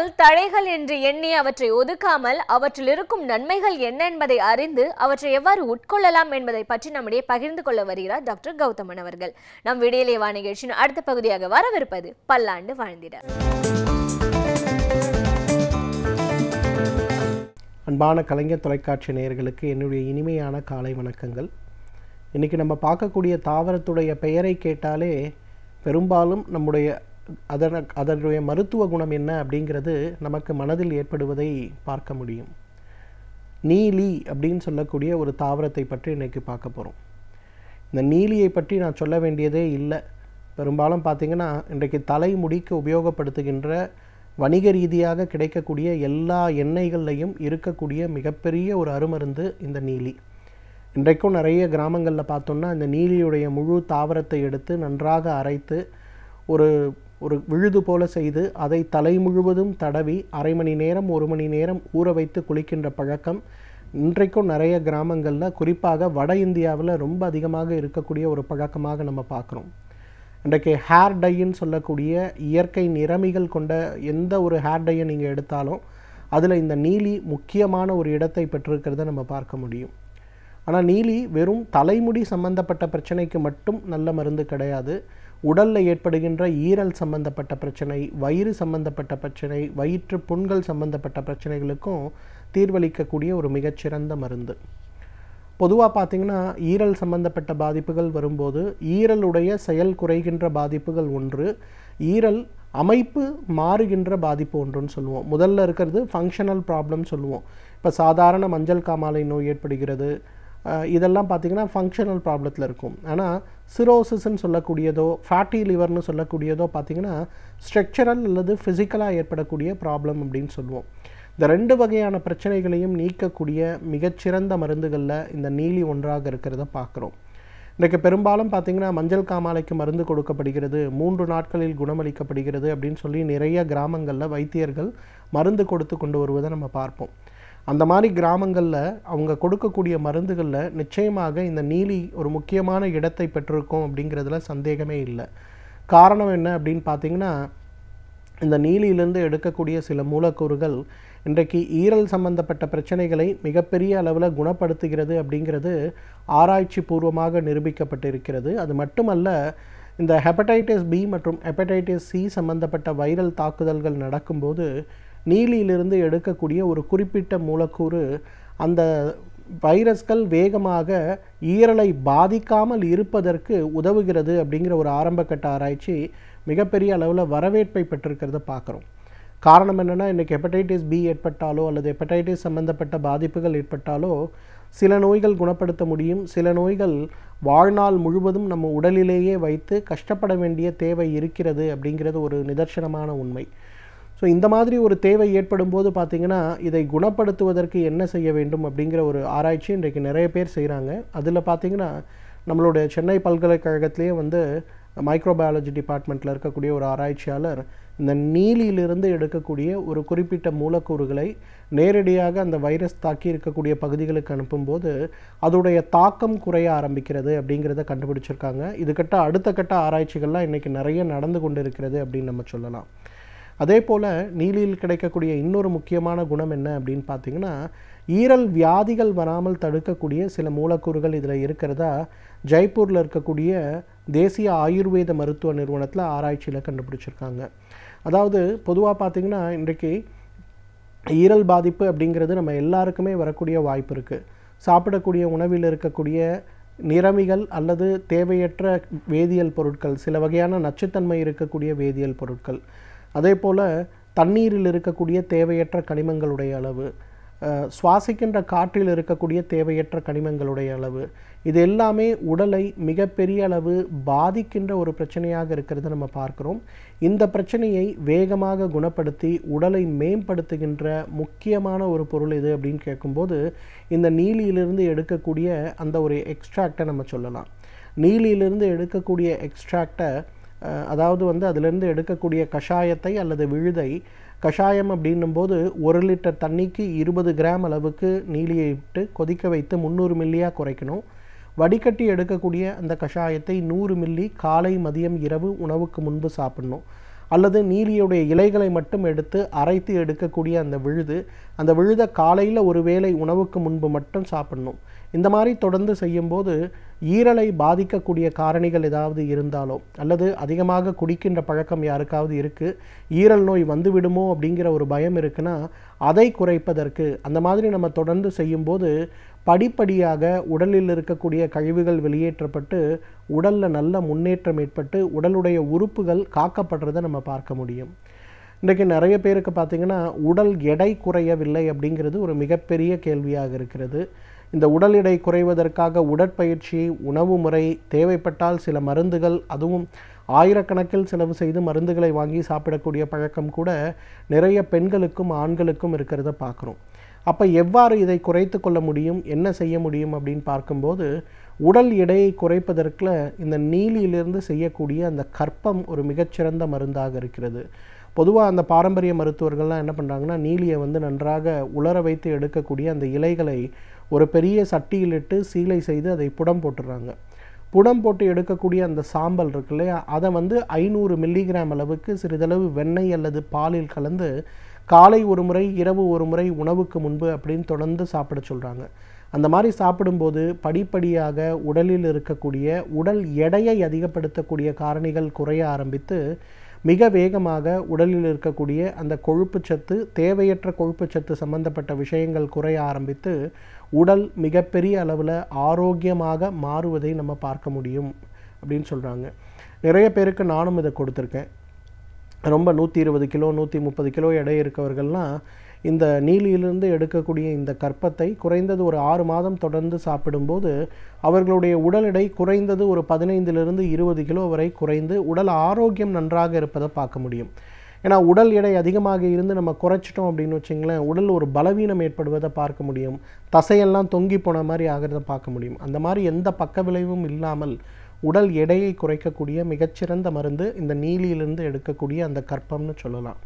இல்லாமல் தடைகள் என்று எண்ணி அவற்றை ஒதுக்காமல் அவற்றில் இருக்கும் நன்மைகள் என்ன என்பதை அறிந்து அவற்றை எவ்வாறு உட்கொள்ளலாம் என்பதை பற்றி நம்முடைய பகிர்ந்து கொள்ள வருகிறார் டாக்டர் கௌதமன் அவர்கள். நம் விடியலே வா நிகழ்ச்சியின் அடுத்த பகுதியாக வரவிருப்பது பல்லாண்டு வாழ்ந்திட. அன்பான கலைஞர் தொலைக்காட்சி நேயர்களுக்கு என்னுடைய இனிமையான காலை வணக்கங்கள். இன்றைக்கி நம்ம பார்க்கக்கூடிய தாவரத்துடைய பெயரை கேட்டாலே பெரும்பாலும் நம்முடைய அதனுடைய மருத்துவ குணம் என்ன அப்படிங்கிறது நமக்கு மனதில் ஏற்படுவதை பார்க்க முடியும். நீலி அப்படின்னு சொல்லக்கூடிய ஒரு தாவரத்தை பற்றி இன்றைக்கி பார்க்க போகிறோம். இந்த நீலியை பற்றி நான் சொல்ல வேண்டியதே இல்லை. பெரும்பாலும் பார்த்திங்கன்னா இன்றைக்கு தலைமுடிக்கு உபயோகப்படுத்துகின்ற வணிக ரீதியாக கிடைக்கக்கூடிய எல்லா எண்ணெய்கள்லையும் இருக்கக்கூடிய மிகப்பெரிய ஒரு அருமருந்து இந்த நீலி. இன்றைக்கும் நிறைய கிராமங்களில் பார்த்தோம்னா இந்த நீலியுடைய முழு தாவரத்தை எடுத்து நன்றாக அரைத்து ஒரு விழுது போல செய்து அதை தலை முழுவதும் தடவி அரை மணி நேரம் 1 மணி நேரம் ஊற வைத்து குளிக்கின்ற பழக்கம் இன்றைக்கும் நிறைய கிராமங்களில், குறிப்பாக வட இந்தியாவில் ரொம்ப அதிகமாக இருக்கக்கூடிய ஒரு பழக்கமாக நம்ம பார்க்குறோம். இன்றைக்கு ஹேர் டைன்னு சொல்லக்கூடிய இயற்கை நிறமிகள் கொண்ட எந்த ஒரு ஹேர் டையை நீங்கள் எடுத்தாலும் அதில் இந்த நீலி முக்கியமான ஒரு இடத்தை பெற்றிருக்கிறத நம்ம பார்க்க முடியும். ஆனால் நீலி வெறும் தலைமுடி சம்பந்தப்பட்ட பிரச்சனைக்கு மட்டும் நல்ல மருந்து கிடையாது. உடலில் ஏற்படுகின்ற ஈரல் சம்பந்தப்பட்ட பிரச்சனை, வயிறு சம்பந்தப்பட்ட பிரச்சனை, வயிற்று புண்கள் சம்பந்தப்பட்ட பிரச்சனைகளுக்கும் தீர்வளிக்கக்கூடிய ஒரு மிகச்சிறந்த மருந்து. பொதுவாக பார்த்திங்கன்னா ஈரல் சம்பந்தப்பட்ட பாதிப்புகள் வரும்போது ஈரலுடைய செயல் குறைகின்ற பாதிப்புகள் ஒன்று, ஈரல் அமைப்பு மாறுகின்ற பாதிப்பு ஒன்றுன்னு சொல்லுவோம். முதல்ல இருக்கிறது ஃபங்க்ஷனல் ப்ராப்ளம் சொல்லுவோம். இப்போ சாதாரண மஞ்சள் காமாலை நோய் ஏற்படுகிறது, இதெல்லாம் பார்த்திங்கன்னா ஃபங்க்ஷனல் ப்ராப்ளத்தில் இருக்கும். ஆனால் சிரோசிஸ்ன்னு சொல்லக்கூடியதோ ஃபேட்டி லிவர்னு சொல்லக்கூடியதோ பார்த்திங்கன்னா ஸ்ட்ரக்சரல் அல்லது ஃபிசிக்கலாக ஏற்படக்கூடிய ப்ராப்ளம் அப்படின்னு சொல்லுவோம். இந்த 2 வகையான பிரச்சனைகளையும் நீக்கக்கூடிய மிகச்சிறந்த மருந்துகளில் இந்த நீலி ஒன்றாக இருக்கிறத பார்க்குறோம். இன்றைக்கு பெரும்பாலும் பார்த்திங்கன்னா மஞ்சள் காமாலைக்கு மருந்து கொடுக்கப்படுகிறது, 3 நாட்களில் குணமளிக்கப்படுகிறது அப்படின்னு சொல்லி நிறைய கிராமங்களில் வைத்தியர்கள் மருந்து கொடுத்து கொண்டு வருவதை நம்ம பார்ப்போம். அந்த மாதிரி கிராமங்களில் அவங்க கொடுக்கக்கூடிய மருந்துகளில் நிச்சயமாக இந்த நீலி ஒரு முக்கியமான இடத்தை பெற்றிருக்கும் அப்படிங்கிறதுல சந்தேகமே இல்லை. காரணம் என்ன அப்படின்னு பார்த்திங்கன்னா இந்த நீலியிலேருந்து எடுக்கக்கூடிய சில மூலக்கூறுகள் இன்றைக்கு ஈரல் சம்பந்தப்பட்ட பிரச்சனைகளை மிகப்பெரிய அளவில் குணப்படுத்துகிறது அப்படிங்கிறது ஆராய்ச்சி பூர்வமாக நிரூபிக்கப்பட்டு இருக்கிறது. அது மட்டுமல்ல, இந்த ஹெப்படைட்டிஸ் பி மற்றும் ஹெப்படைட்டிஸ் சி சம்பந்தப்பட்ட வைரல் தாக்குதல்கள் நடக்கும்போது நீலியிலிருந்து எடுக்கக்கூடிய ஒரு குறிப்பிட்ட மூலக்கூறு அந்த வைரஸ்கள் வேகமாக ஈரலை பாதிக்காமல் இருப்பதற்கு உதவுகிறது அப்படிங்கிற ஒரு ஆரம்பகட்ட ஆராய்ச்சி மிகப்பெரிய அளவில் வரவேற்பை பெற்றிருக்கிறத பார்க்குறோம். காரணம் என்னென்னா, இன்றைக்கி ஹெப்படைட்டிஸ் பி ஏற்பட்டாலோ அல்லது ஹெப்படைட்டிஸ் சம்பந்தப்பட்ட பாதிப்புகள் ஏற்பட்டாலோ சில நோய்கள் குணப்படுத்த முடியும், சில நோய்கள் வாழ்நாள் முழுவதும் நம்ம உடலிலேயே வைத்து கஷ்டப்பட வேண்டிய தேவை இருக்கிறது அப்படிங்கிறது ஒரு நிதர்சனமான உண்மை. ஸோ இந்த மாதிரி ஒரு தேவை ஏற்படும் போது பார்த்திங்கன்னா இதை குணப்படுத்துவதற்கு என்ன செய்ய வேண்டும் அப்படிங்கிற ஒரு ஆராய்ச்சி இன்றைக்கு நிறைய பேர் செய்கிறாங்க. அதில் பார்த்திங்கன்னா நம்மளுடைய சென்னை பல்கலைக்கழகத்திலே மைக்ரோபயாலஜி டிபார்ட்மெண்ட்டில் இருக்கக்கூடிய ஒரு ஆராய்ச்சியாளர் இந்த நீலியிலிருந்து எடுக்கக்கூடிய ஒரு குறிப்பிட்ட மூலக்கூறுகளை நேரடியாக அந்த வைரஸ் தாக்கி இருக்கக்கூடிய பகுதிகளுக்கு அனுப்பும்போது அதோடைய தாக்கம் குறைய ஆரம்பிக்கிறது அப்படிங்கிறத கண்டுபிடிச்சிருக்காங்க. இதுக்கிட்ட அடுத்த கட்ட ஆராய்ச்சிகள்லாம் இன்றைக்கி நிறைய நடந்து கொண்டு இருக்கிறது அப்படின்னு நம்ம சொல்லலாம். அதே போல் நீலியில் கிடைக்கக்கூடிய இன்னொரு முக்கியமான குணம் என்ன அப்படின்னு பார்த்திங்கன்னா ஈரல் வியாதிகள் வராமல் தடுக்கக்கூடிய சில மூலக்கூறுகள் இதில் இருக்கிறதா ஜெய்ப்பூரில் இருக்கக்கூடிய தேசிய ஆயுர்வேத மருத்துவ நிறுவனத்தில் ஆராய்ச்சியில் கண்டுபிடிச்சிருக்காங்க. அதாவது பொதுவாக பார்த்திங்கன்னா இன்றைக்கு ஈரல் பாதிப்பு அப்படிங்கிறது நம்ம எல்லாருக்குமே வரக்கூடிய வாய்ப்பு இருக்குது. சாப்பிடக்கூடிய உணவில் இருக்கக்கூடிய நிறமிகள் அல்லது தேவையற்ற வேதியியல் பொருட்கள், சில வகையான நச்சுத்தன்மை இருக்கக்கூடிய வேதியியல் பொருட்கள், அதே போல் தண்ணீரில் இருக்கக்கூடிய தேவையற்ற கனிமங்களுடைய அளவு, சுவாசிக்கின்ற காற்றில் இருக்கக்கூடிய தேவையற்ற கனிமங்களுடைய அளவு, இது எல்லாமே உடலை மிகப்பெரிய அளவு பாதிக்கின்ற ஒரு பிரச்சனையாக இருக்கிறத நம்ம பார்க்குறோம். இந்த பிரச்சனையை வேகமாக குணப்படுத்தி உடலை மேம்படுத்துகின்ற முக்கியமான ஒரு பொருள் எது அப்படின்னு கேட்கும்போது இந்த நீலியிலிருந்து எடுக்கக்கூடிய அந்த ஒரு எக்ஸ்ட்ராக்டை நம்ம சொல்லலாம். நீலியிலிருந்து எடுக்கக்கூடிய எக்ஸ்ட்ராக்டை, அதாவது அதிலிருந்து எடுக்கக்கூடிய கஷாயத்தை அல்லது விழுதை, கஷாயம் அப்படின்னும்போது 1 லிட்டர் தண்ணிக்கு 20 கிராம் அளவுக்கு நீலியை விட்டு கொதிக்க வைத்து 300 மில்லியாக குறைக்கணும். வடிகட்டி எடுக்கக்கூடிய அந்த கஷாயத்தை 100 மில்லி காலை மதியம் இரவு உணவுக்கு முன்பு சாப்பிடணும். அல்லது நீலியுடைய இலைகளை மட்டும் எடுத்து அரைத்து எடுக்கக்கூடிய அந்த விழுது, அந்த விழுதை காலையில் ஒரு வேளை உணவுக்கு முன்பு மட்டும் சாப்பிடணும். இந்த மாதிரி தொடர்ந்து செய்யும்போது ஈரலை பாதிக்கக்கூடிய காரணிகள் ஏதாவது இருந்தாலோ, அல்லது அதிகமாக குடிக்கின்ற பழக்கம் யாருக்காவது இருக்குது, ஈரல் நோய் வந்து விடுமோ அப்படிங்கிற ஒரு பயம் இருக்குன்னா அதை குறைப்பதற்கு அந்த மாதிரி நம்ம தொடர்ந்து செய்யும்போது படிப்படியாக உடலில் இருக்கக்கூடிய கழிவுகள் வெளியேற்றப்பட்டு உடலில் நல்ல முன்னேற்றம் ஏற்பட்டு உடலுடைய உறுப்புகள் காக்கப்படுறதை நம்ம பார்க்க முடியும். இன்றைக்கு நிறைய பேருக்கு பார்த்திங்கன்னா உடல் எடை குறையவில்லை அப்படிங்கிறது ஒரு மிகப்பெரிய கேள்வியாக இருக்கிறது. இந்த உடல் எடை குறைவதற்காக உடற்பயிற்சி, உணவு முறை, தேவைப்பட்டால் சில மருந்துகள், அதுவும் ஆயிரக்கணக்கில் செலவு செய்து மருந்துகளை வாங்கி சாப்பிடக்கூடிய பழக்கம் கூட நிறைய பெண்களுக்கும் ஆண்களுக்கும் இருக்கிறத பார்க்குறோம். அப்போ எவ்வாறு இதை குறைத்து கொள்ள முடியும், என்ன செய்ய முடியும் அப்படின்னு பார்க்கும்போது உடல் எடையை குறைப்பதற்குல இந்த நீலியிலிருந்து செய்யக்கூடிய அந்த கற்பம் ஒரு மிகச்சிறந்த மருந்தாக இருக்கிறது. பொதுவாக அந்த பாரம்பரிய மருத்துவர்கள்லாம் என்ன பண்ணுறாங்கன்னா, நீலியை நன்றாக உலர வைத்து எடுக்கக்கூடிய அந்த இலைகளை ஒரு பெரிய சட்டியிலிட்டு சீலை செய்து அதை புடம் போட்டுடுறாங்க. புடம் போட்டு எடுக்கக்கூடிய அந்த சாம்பல் இருக்கு இல்லையா, அதை 500 மில்லிகிராம் அளவுக்கு சிறிதளவு வெண்ணெய் அல்லது பாலில் கலந்து காலை ஒரு முறை, இரவு ஒரு முறை உணவுக்கு முன்பு அப்படின்னு தொடர்ந்து சாப்பிட சொல்கிறாங்க. அந்த மாதிரி சாப்பிடும்போது படிப்படியாக உடலில் இருக்கக்கூடிய உடல் எடையை அதிகப்படுத்தக்கூடிய காரணிகள் குறைய ஆரம்பித்து மிக வேகமாக உடலில் இருக்கக்கூடிய அந்த கொழுப்புச்சத்து, தேவையற்ற கொழுப்புச்சத்து சம்பந்தப்பட்ட விஷயங்கள் குறைய ஆரம்பித்து உடல் மிகப்பெரிய அளவில் ஆரோக்கியமாக மாறுவதை நம்ம பார்க்க முடியும் அப்படின்னு சொல்கிறாங்க. நிறைய பேருக்கு நானும் இதை கொடுத்துருக்கேன். ரொம்ப 120 கிலோ 130 கிலோ எடை இருக்கவர்கள்லாம் இந்த நீலியிலிருந்து எடுக்கக்கூடிய இந்த கற்பத்தை குறைந்தது ஒரு 6 மாதம் தொடர்ந்து சாப்பிடும்போது அவர்களுடைய உடல் எடை குறைந்தது ஒரு 15 to 20 கிலோ வரை குறைந்து உடல் ஆரோக்கியம் நன்றாக இருப்பதை பார்க்க முடியும். ஏன்னா உடல் எடை அதிகமாக இருந்து நம்ம குறைச்சிட்டோம் அப்படின்னு வச்சிங்களேன், உடல் ஒரு பலவீனம் ஏற்படுவதை பார்க்க முடியும். தசையெல்லாம் தொங்கி போன மாதிரி ஆகிறத பார்க்க முடியும். அந்த மாதிரி எந்த பக்க விளைவும் இல்லாமல் உடல் எடையை குறைக்கக்கூடிய மிகச்சிறந்த மருந்து இந்த நீலியிலிருந்து எடுக்கக்கூடிய அந்த கற்பம்னு சொல்லலாம்.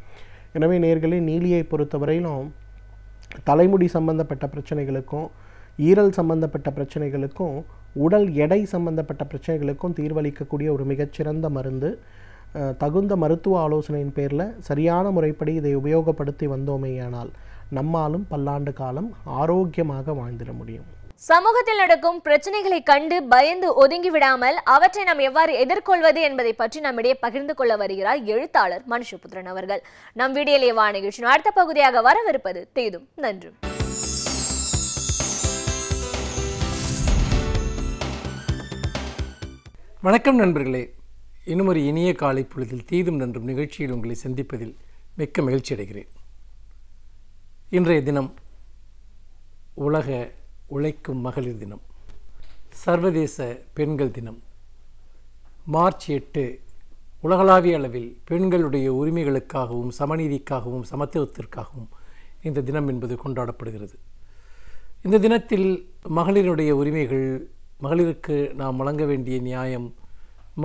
எனவே நேயர்களே, நீலியை பொறுத்தவரையிலும் தலைமுடி சம்பந்தப்பட்ட பிரச்சனைகளுக்கும், ஈரல் சம்பந்தப்பட்ட பிரச்சனைகளுக்கும், உடல் எடை சம்பந்தப்பட்ட பிரச்சனைகளுக்கும் தீர்வளிக்கக்கூடிய ஒரு மிகச்சிறந்த மருந்து. தகுந்த மருத்துவ ஆலோசனையின் பேரில் சரியான முறைப்படி இதை உபயோகப்படுத்தி வந்தோமேயானால் நம்மாலும் பல்லாண்டு காலம் ஆரோக்கியமாக வாழ்ந்திட முடியும். சமூகத்தில் நடக்கும் பிரச்சனைகளை கண்டு பயந்து ஒதுங்கி விடாமல் அவற்றை நாம் எவ்வாறு எதிர்கொள்வது என்பதை பற்றி நம்மிடையே பகிர்ந்து கொள்ள வருகிறார் எழுத்தாளர் மனுஷபுத்திரன் அவர்கள். நம் வீடியோலே வா நிகழ்ச்சியின் அடுத்த பகுதியாக வரவிருப்பது தீதும் நன்றும். வணக்கம் நண்பர்களே, இன்னும் ஒரு இனிய காலை பொழுதில் தீதும் நன்றும் நிகழ்ச்சியில் உங்களை சந்திப்பதில் மிக்க மகிழ்ச்சி அடைகிறேன். இன்றைய தினம் உலக உழைக்கும் மகளிர் தினம், சர்வதேச பெண்கள் தினம். மார்ச் 8 உலகளாவிய அளவில் பெண்களுடைய உரிமைகளுக்காகவும் சமநீதிக்காகவும் சமத்துவத்திற்காகவும் இந்த தினம் என்பது கொண்டாடப்படுகிறது. இந்த தினத்தில் மகளிருடைய உரிமைகள், மகளிருக்கு நாம் வழங்க வேண்டிய நியாயம்,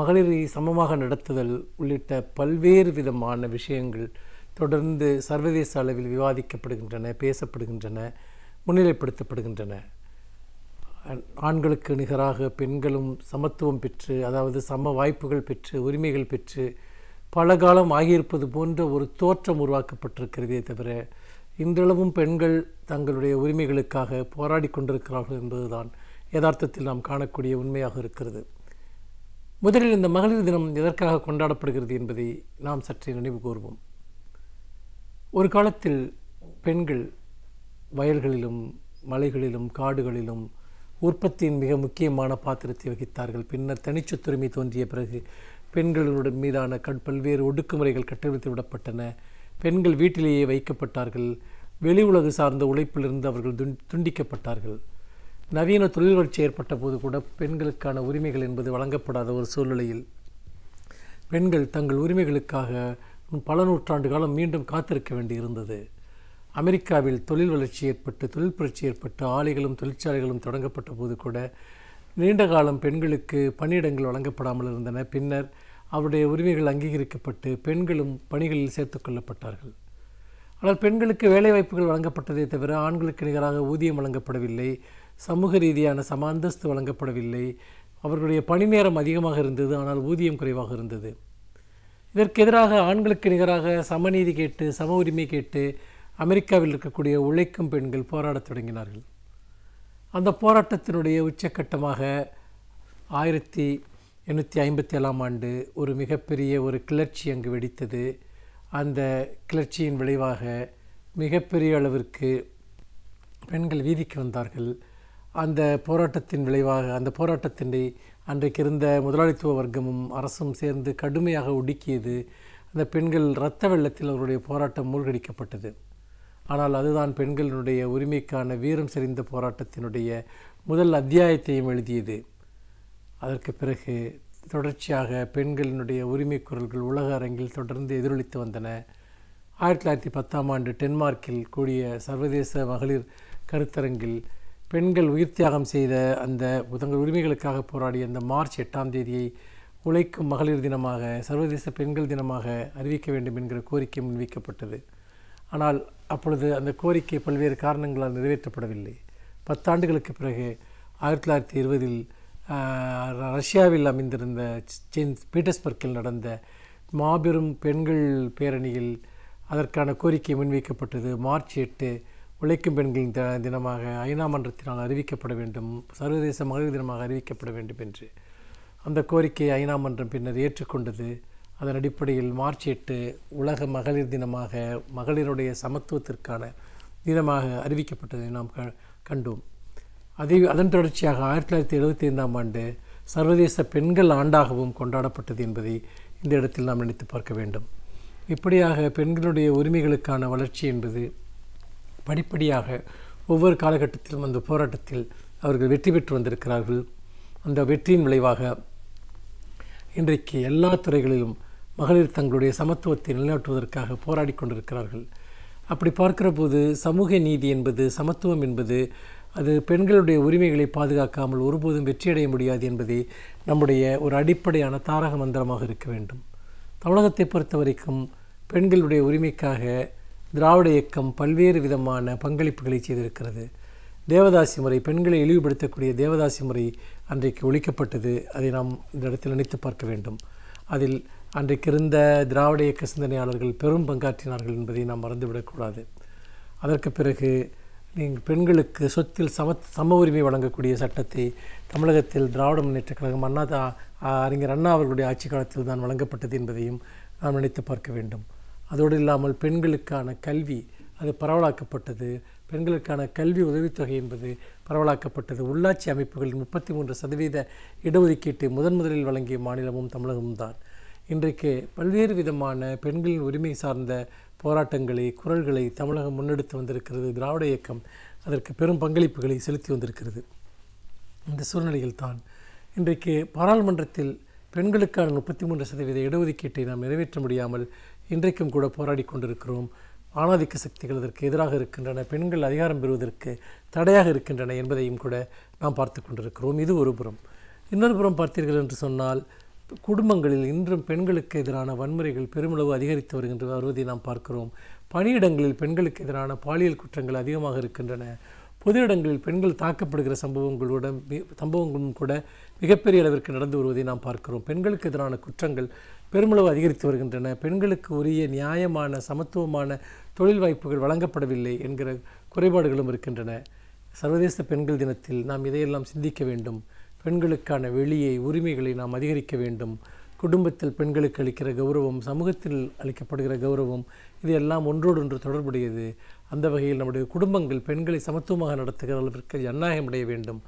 மகளிரை சமமாக நடத்துதல் உள்ளிட்ட பல்வேறு விதமான விஷயங்கள் தொடர்ந்து சர்வதேச அளவில் விவாதிக்கப்படுகின்றன, பேசப்படுகின்றன, முன்னிலைப்படுத்தப்படுகின்றன. ஆண்களுக்கு நிகராக பெண்களும் சமத்துவம் பெற்று, அதாவது சம வாய்ப்புகள் பெற்று, உரிமைகள் பெற்று பல காலம் ஆகியிருப்பது போன்ற ஒரு தோற்றம் உருவாக்கப்பட்டிருக்கிறதே தவிர இன்றளவும் பெண்கள் தங்களுடைய உரிமைகளுக்காக போராடி கொண்டிருக்கிறார்கள் என்பதுதான் யதார்த்தத்தில் நாம் காணக்கூடிய உண்மையாக இருக்கிறது. முதலில் இந்த மகளிர் தினம் எதற்காக கொண்டாடப்படுகிறது என்பதை நாம் சற்றே நினைவு கூர்வோம். ஒரு காலத்தில் பெண்கள் வயல்களிலும் மலைகளிலும் காடுகளிலும் உற்பத்தியின் மிக முக்கியமான பாத்திரத்தை வகித்தார்கள். பின்னர் தனிச்சொத்துரிமை தோன்றிய பிறகு பெண்களுடைய மீதான பல்வேறு ஒடுக்குமுறைகள் கட்டவிழ்த்து விடப்பட்டன. பெண்கள் வீட்டிலேயே வைக்கப்பட்டார்கள். வெளி உலகு சார்ந்த உழைப்பிலிருந்து அவர்கள் துண்டிக்கப்பட்டார்கள். நவீன தொழில் வளர்ச்சி ஏற்பட்ட போது கூட பெண்களுக்கான உரிமைகள் என்பது வழங்கப்படாத ஒரு சூழ்நிலையில் பெண்கள் தங்கள் உரிமைகளுக்காக பல நூற்றாண்டு காலம் மீண்டும் காத்திருக்க வேண்டியிருந்தது. அமெரிக்காவில் தொழில் வளர்ச்சி ஏற்பட்டு, தொழில் புரட்சி ஏற்பட்டு, ஆலைகளும் தொழிற்சாலைகளும் தொடங்கப்பட்ட போது கூட நீண்ட காலம் பெண்களுக்கு பணியிடங்கள் வழங்கப்படாமல் இருந்தன. பின்னர் அவருடைய உரிமைகள் அங்கீகரிக்கப்பட்டு பெண்களும் பணிகளில் சேர்த்து கொள்ளப்பட்டார்கள். ஆனால் பெண்களுக்கு வேலைவாய்ப்புகள் வழங்கப்பட்டதே தவிர ஆண்களுக்கு நிகராக ஊதியம் வழங்கப்படவில்லை, சமூக ரீதியான சம அந்தஸ்து வழங்கப்படவில்லை. அவர்களுடைய பணி நேரம் அதிகமாக இருந்தது, ஆனால் ஊதியம் குறைவாக இருந்தது. இதற்கு எதிராக ஆண்களுக்கு நிகராக சமநீதி கேட்டு சம உரிமை கேட்டு அமெரிக்காவில் இருக்கக்கூடிய உழைக்கும் பெண்கள் போராடத் தொடங்கினார்கள். அந்த போராட்டத்தினுடைய உச்சக்கட்டமாக 1857ஆம் ஆண்டு ஒரு மிகப்பெரிய ஒரு கிளர்ச்சி அங்கு வெடித்தது. அந்த கிளர்ச்சியின் விளைவாக மிகப்பெரிய அளவிற்கு பெண்கள் வீதிக்கு வந்தார்கள். அந்த போராட்டத்தின் விளைவாக அந்த போராட்டத்தினை அன்றைக்கு இருந்த முதலாளித்துவ வர்க்கமும் அரசும் சேர்ந்து கடுமையாக ஒடுக்கியது. அந்த பெண்கள் இரத்த வெள்ளத்தில் அவருடைய போராட்டம் மூழ்கடிக்கப்பட்டது. ஆனால் அதுதான் பெண்களினுடைய உரிமைக்கான வீரம் செறிந்த போராட்டத்தினுடைய முதல் அத்தியாயத்தையும் எழுதியது. அதற்கு பிறகு தொடர்ச்சியாக பெண்களினுடைய உரிமை குரல்கள் உலக அரங்கில் தொடர்ந்து எதிரொலித்து வந்தன. 1910ஆம் ஆண்டு டென்மார்க்கில் கூடிய சர்வதேச மகளிர் கருத்தரங்கில் பெண்கள் உயிர் தியாகம் செய்த அந்த தங்கள் உரிமைகளுக்காக போராடிய அந்த மார்ச் 8ஆம் தேதியை உழைக்கும் மகளிர் தினமாக, சர்வதேச பெண்கள் தினமாக அறிவிக்க வேண்டும் என்கிற கோரிக்கை முன்வைக்கப்பட்டது. ஆனால் அப்பொழுது அந்த கோரிக்கை பல்வேறு காரணங்களால் நிறைவேற்றப்படவில்லை. 10 ஆண்டுகளுக்கு பிறகு 1920இல் ரஷ்யாவில் அமைந்திருந்த செயின்ட் பீட்டர்ஸ்பர்க்கில் நடந்த மாபெரும் பெண்கள் பேரணியில் அதற்கான கோரிக்கை முன்வைக்கப்பட்டது. மார்ச் 8 உழைக்கும் பெண்களின் தினமாக ஐநா மன்றத்தினால் அறிவிக்கப்பட வேண்டும், சர்வதேச மகளிர் தினமாக அறிவிக்கப்பட வேண்டும் என்று. அந்த கோரிக்கையை ஐநா மன்றம் பின்னர் ஏற்றுக்கொண்டது. அதன் அடிப்படையில் மார்ச் 8 உலக மகளிர் தினமாக, மகளிருடைய சமத்துவத்திற்கான தினமாக அறிவிக்கப்பட்டதை நாம் கண்டோம். அதன் தொடர்ச்சியாக 1975ஆம் ஆண்டு சர்வதேச பெண்கள் ஆண்டாகவும் கொண்டாடப்பட்டது என்பதை இந்த இடத்தில் நாம் நினைத்து பார்க்க வேண்டும். இப்படியாக பெண்களுடைய உரிமைகளுக்கான வளர்ச்சி என்பது படிப்படியாக ஒவ்வொரு காலகட்டத்திலும் அந்த போராட்டத்தில் அவர்கள் வெற்றி பெற்று வந்திருக்கிறார்கள். அந்த வெற்றியின் விளைவாக இன்றைக்கு எல்லா துறைகளிலும் மகளிர் தங்களுடைய சமத்துவத்தை நிலைநாட்டுவதற்காக போராடி கொண்டிருக்கிறார்கள். அப்படி பார்க்கிற போது சமூக நீதி என்பது, சமத்துவம் என்பது, அது பெண்களுடைய உரிமைகளை பாதுகாக்காமல் ஒருபோதும் வெற்றியடைய முடியாது என்பதே நம்முடைய ஒரு அடிப்படையான தாரக மந்திரமாக இருக்க வேண்டும். தமிழகத்தை பொறுத்த வரைக்கும் பெண்களுடைய உரிமைக்காக திராவிட இயக்கம் பல்வேறு விதமான பங்களிப்புகளை செய்திருக்கிறது. தேவதாசி முறை, பெண்களை இழிவுபடுத்தக்கூடிய தேவதாசி முறை அன்றைக்கு ஒழிக்கப்பட்டது. அதை நாம் இந்த இடத்தில் நினைத்து பார்க்க வேண்டும். அதில் அன்றைக்கு இருந்த திராவிட இயக்க சிந்தனையாளர்கள் பெரும் பங்காற்றினார்கள் என்பதை நாம் மறந்துவிடக்கூடாது. அதற்கு பிறகு பெண்களுக்கு சொத்தில் சம உரிமை வழங்கக்கூடிய சட்டத்தை தமிழகத்தில் திராவிட முன்னேற்றக் கழகம் அறிஞர் அண்ணா அவர்களுடைய ஆட்சி காலத்தில் தான் வழங்கப்பட்டது என்பதையும் நாம் நினைத்து பார்க்க வேண்டும். அதோடு இல்லாமல் பெண்களுக்கான கல்வி அது பரவலாக்கப்பட்டது. பெண்களுக்கான கல்வி உதவித்தொகை என்பது பரவலாக்கப்பட்டது. உள்ளாட்சி அமைப்புகளில் 33% இடஒதுக்கீட்டை முதலில் வழங்கிய மாநிலமும் தமிழகமும் தான். இன்றைக்கு பல்வேறு விதமான பெண்களின் உரிமை சார்ந்த போராட்டங்களை, குரல்களை தமிழகம் முன்னெடுத்து வந்திருக்கிறது. திராவிட இயக்கம் அதற்கு பெரும் பங்களிப்புகளை செலுத்தி வந்திருக்கிறது. இந்த சூழ்நிலையில் தான் இன்றைக்கு பாராளுமன்றத்தில் பெண்களுக்கான 33% இடஒதுக்கீட்டை நாம் நிறைவேற்ற முடியாமல் இன்றைக்கும் கூட போராடி கொண்டிருக்கிறோம். ஆணாதிக்க சக்திகள் அதற்கு எதிராக இருக்கின்றன, பெண்கள் அதிகாரம் பெறுவதற்கு தடையாக இருக்கின்றன என்பதையும் கூட நாம் பார்த்து கொண்டிருக்கிறோம். இது ஒரு புறம். இன்னொரு புறம் பார்த்தீர்கள் என்று சொன்னால், குடும்பங்களில் இன்றும் பெண்களுக்கு எதிரான வன்முறைகள் பெருமளவு அதிகரித்து வருவதை நாம் பார்க்கிறோம். பணியிடங்களில் பெண்களுக்கு எதிரான பாலியல் குற்றங்கள் அதிகமாக இருக்கின்றன. பொது இடங்களில் பெண்கள் தாக்கப்படுகிற சம்பவங்களும் கூட மிகப்பெரிய அளவிற்கு நடந்து வருவதை நாம் பார்க்கிறோம். பெண்களுக்கு எதிரான குற்றங்கள் பெருமளவு அதிகரித்து வருகின்றன. பெண்களுக்கு உரிய நியாயமான சமத்துவமான தொழில் வாய்ப்புகள் வழங்கப்படவில்லை என்கிற குறைபாடுகளும் இருக்கின்றன. சர்வதேச பெண்கள் தினத்தில் நாம் இதையெல்லாம் சிந்திக்க வேண்டும். பெண்களுக்கான வெளியை, உரிமைகளை நாம் அதிகரிக்க வேண்டும். குடும்பத்தில் பெண்களுக்கு அளிக்கிற கௌரவம், சமூகத்தில் அளிக்கப்படுகிற கௌரவம், இதையெல்லாம் ஒன்றோடொன்று தொடர்புடையது. அந்த வகையில் நம்முடைய குடும்பங்கள் பெண்களை சமத்துவமாக நடத்துகிற அளவிற்கு ஜனநாயகம் அடைய வேண்டும்.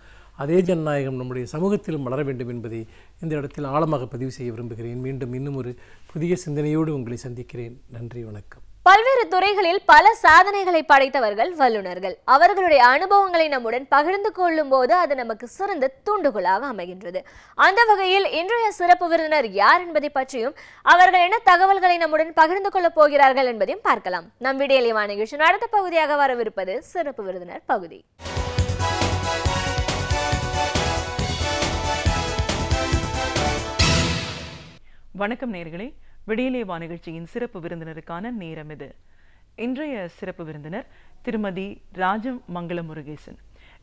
அதே ஜனநாயகம் நம்முடைய சமூகத்திலும் வளர வேண்டும் என்பதை இந்த இடத்தில் ஆழமாக பதிவு செய்ய விரும்புகிறேன். மீண்டும் இன்னும் ஒரு புதிய சிந்தனையோடு உங்களை சந்திக்கிறேன். நன்றி, வணக்கம். பல்வேறு துறைகளில் பல சாதனைகளை படைத்தவர்கள் வல்லுநர்கள். அவர்களுடைய அனுபவங்களை நம்முடன் பகிர்ந்து கொள்ளும் போது அது நமக்கு சிறந்த தூண்டுகோலாக அமைகின்றது. அந்த வகையில் இன்றைய சிறப்பு விருந்தினர் யார் என்பதை பற்றியும் அவர்கள் என்ன தகவல்களை நம்முடன் பகிர்ந்து கொள்ளப் போகிறார்கள் என்பதையும் பார்க்கலாம். நம் விடியலிவா நிகழ்ச்சியின் அடுத்த பகுதியாக வரவிருப்பது சிறப்பு விருந்தினர் பகுதி. வணக்கம் நேயர்களே, விடியலிவா நிகழ்ச்சியின் சிறப்பு விருந்தினருக்கான நேரம் இது. இன்றைய சிறப்பு விருந்தினர் திருமதி ராஜம் மங்கள முருகேசன்.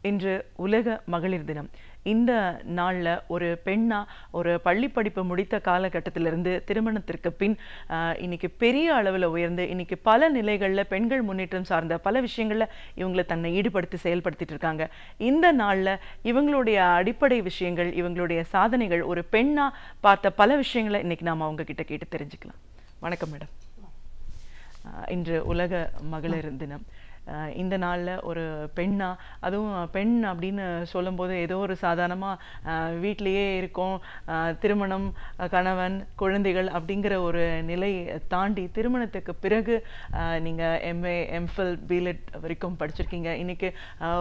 இன்று உலக மகளிர் தினம். இந்த நாளில் ஒரு பெண்ணா ஒரு பள்ளி படிப்பு முடித்த காலகட்டத்திலிருந்து திருமணத்திற்கு பின் இன்னைக்கு பெரிய அளவில் உயர்ந்து இன்னைக்கு பல நிலைகளில் பெண்கள் முன்னேற்றம் சார்ந்த பல விஷயங்களில் இவங்களை தன்னை ஈடுபடுத்தி செயல்படுத்திட்டு இருக்காங்க. இந்த நாளில் இவங்களுடைய அடிப்படை விஷயங்கள், இவங்களுடைய சாதனைகள், ஒரு பெண்ணா பார்த்த பல விஷயங்களை இன்னைக்கு நாம் அவங்க கிட்ட கேட்டு தெரிஞ்சுக்கலாம். வணக்கம் மேடம். இன்று உலக மகளிர் தினம். இந்த நாளில் ஒரு பெண்ணா, அதுவும் பெண் அப்படின்னு சொல்லும்போது ஏதோ ஒரு சாதாரணமாக வீட்டிலையே இருக்கோம், திருமணம், கணவன், குழந்தைகள் அப்படிங்கிற ஒரு நிலை தாண்டி திருமணத்துக்கு பிறகு நீங்கள் MA, MPhil, BLED வரைக்கும் படிச்சிருக்கீங்க. இன்றைக்கி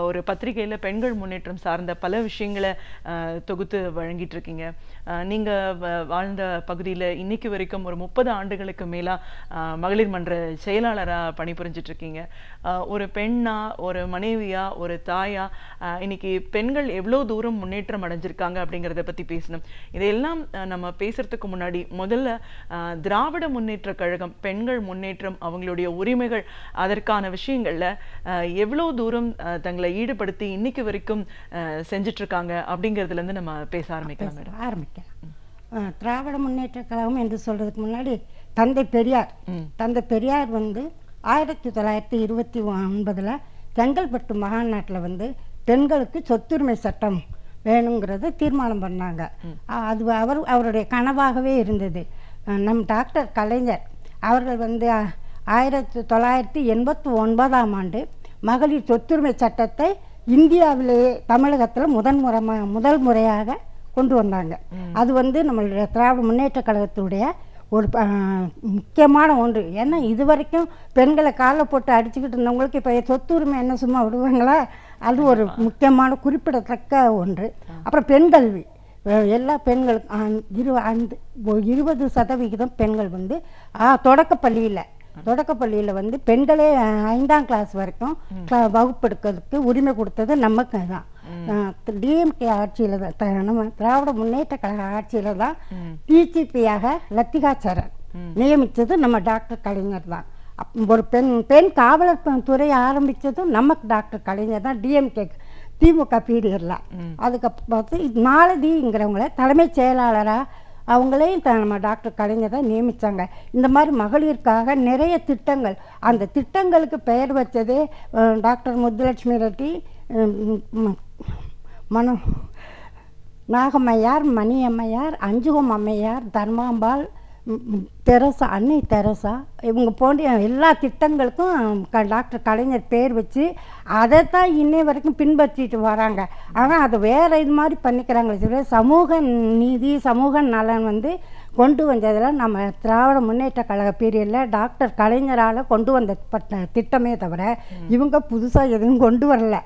ஒரு பத்திரிகையில் பெண்கள் முன்னேற்றம் சார்ந்த பல விஷயங்களை தொகுத்து வழங்கிட்டு இருக்கீங்க. நீங்கள் வாழ்ந்த பகுதியில் இன்னைக்கு வரைக்கும் ஒரு 30 ஆண்டுகளுக்கு மேலாக மகளிர் மன்ற செயலாளராக பணிபுரிஞ்சிட்ருக்கீங்க. ஒரு பெண்ணா, ஒரு மனைவியா, ஒரு தாயா இன்னைக்கு பெண்கள் எவ்வளோ தூரம் முன்னேற்றம் அடைஞ்சிருக்காங்க அப்படிங்கிறத பற்றி பேசணும். இதையெல்லாம் நம்ம பேசுறதுக்கு முன்னாடி முதல்ல திராவிட முன்னேற்ற கழகம் பெண்கள் முன்னேற்றம், அவங்களுடைய உரிமைகள், அதற்கான விஷயங்கள்ல எவ்வளோ தூரம் தங்களை ஈடுபடுத்தி இன்னைக்கு வரைக்கும் செஞ்சுட்டு இருக்காங்க அப்படிங்கிறதுலேருந்து நம்ம பேச ஆரம்பிக்கலாம் மேடம். திராவிட முன்னேற்ற கழகம் என்று சொல்றதுக்கு முன்னாடி தந்தை பெரியார் வந்து 1929 செங்கல்பட்டு மாநாட்டில் பெண்களுக்கு சொத்துரிமை சட்டம் வேணுங்கிறது தீர்மானம் பண்ணாங்க. அது அவருடைய கனவாகவே இருந்தது. நம் டாக்டர் கலைஞர் அவர்கள் 1989ஆம் ஆண்டு மகளிர் சொத்துரிமை சட்டத்தை இந்தியாவிலேயே தமிழகத்தில் முதல் முறையாக கொண்டு வந்தாங்க. அது நம்மளுடைய திராவிட முன்னேற்ற கழகத்துடைய ஒரு முக்கியமான ஒன்று. ஏன்னா இது வரைக்கும் பெண்களை காலை போட்டு அடிச்சுக்கிட்டு இருந்தவங்களுக்கு இப்போ சொத்துரிமை என்ன சும்மா விடுவாங்களா? அது ஒரு முக்கியமான குறிப்பிடத்தக்க ஒன்று. அப்புறம் பெண் கல்வி, எல்லா பெண்களுக்கும் 20% பெண்கள் தொடக்கப்பள்ளியில் பெண்களே 5ஆம் கிளாஸ் வரைக்கும் வகுப்பெடுக்கிறதுக்கு உரிமை கொடுத்தது நமக்கு தான். டிஎம்கே ஆட்சியில் தான், நம்ம திராவிட முன்னேற்ற கழக ஆட்சியில் தான் டிஜிபியாக லத்திகாச்சரன் நியமித்தது நம்ம டாக்டர் கலைஞர் தான். ஒரு பெண் காவலர் துறை ஆரம்பித்ததும் நமக்கு டாக்டர் கலைஞர் தான், டிஎம்கே திமுக பீரியடில். அதுக்கப்புறம் மாலதிங்கிறவங்கள தலைமைச் செயலாளராக அவங்களையும் நம்ம டாக்டர் கலைஞர் தான் நியமித்தாங்க. இந்த மாதிரி மகளிருக்காக நிறைய திட்டங்கள், அந்த திட்டங்களுக்கு பெயர் வச்சதே டாக்டர் முத்துலட்சுமி ரெட்டி, நாகம்மையார், மணியம்மையார், அஞ்சுகம் அம்மையார், தர்மாம்பாள், அன்னை தெரசா, இவங்க போன்ற எல்லா திட்டங்களுக்கும் டாக்டர் கலைஞர் பேர் வச்சு அதை தான் இன்னை வரைக்கும் பின்பற்றிட்டு வராங்க. ஆனால் அதை வேறு இது மாதிரி பண்ணிக்கிறாங்களே, சமூக நீதி, சமூக நலன் கொண்டு வந்ததில் நம்ம திராவிட முன்னேற்ற கழக பீரியடில் டாக்டர் கலைஞரால் கொண்டு வந்த திட்டமே தவிர இவங்க புதுசாக எதுவும் கொண்டு வரல.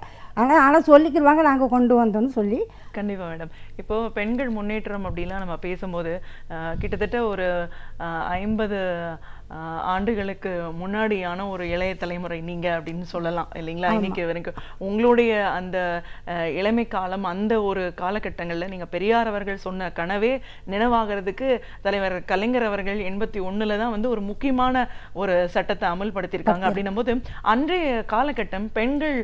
ஆனால் சொல்லிக்கிடுவாங்க நாங்கள் கொண்டு வந்தோம்னு சொல்லி. கண்டிப்பாக மேடம். இப்போது பெண்கள் முன்னேற்றம் அப்படிலாம் நம்ம பேசும்போது கிட்டத்தட்ட ஒரு 50 ஆண்டுகளுக்கு முன்னாடியான ஒரு இளைய தலைமுறை நீங்கள் அப்படின்னு சொல்லலாம் இல்லைங்களா? இன்னைக்கு வரைக்கும் உங்களுடைய அந்த இளமை காலம், அந்த ஒரு காலகட்டங்களில் நீங்கள் பெரியார் அவர்கள் சொன்ன கனவே நினைவாகிறதுக்கு தலைவர் கலைஞர் அவர்கள் 81 தான் ஒரு முக்கியமான ஒரு சட்டத்தை அமல்படுத்தியிருக்காங்க. அப்படின்னும் போது அன்றைய காலகட்டம் பெண்கள்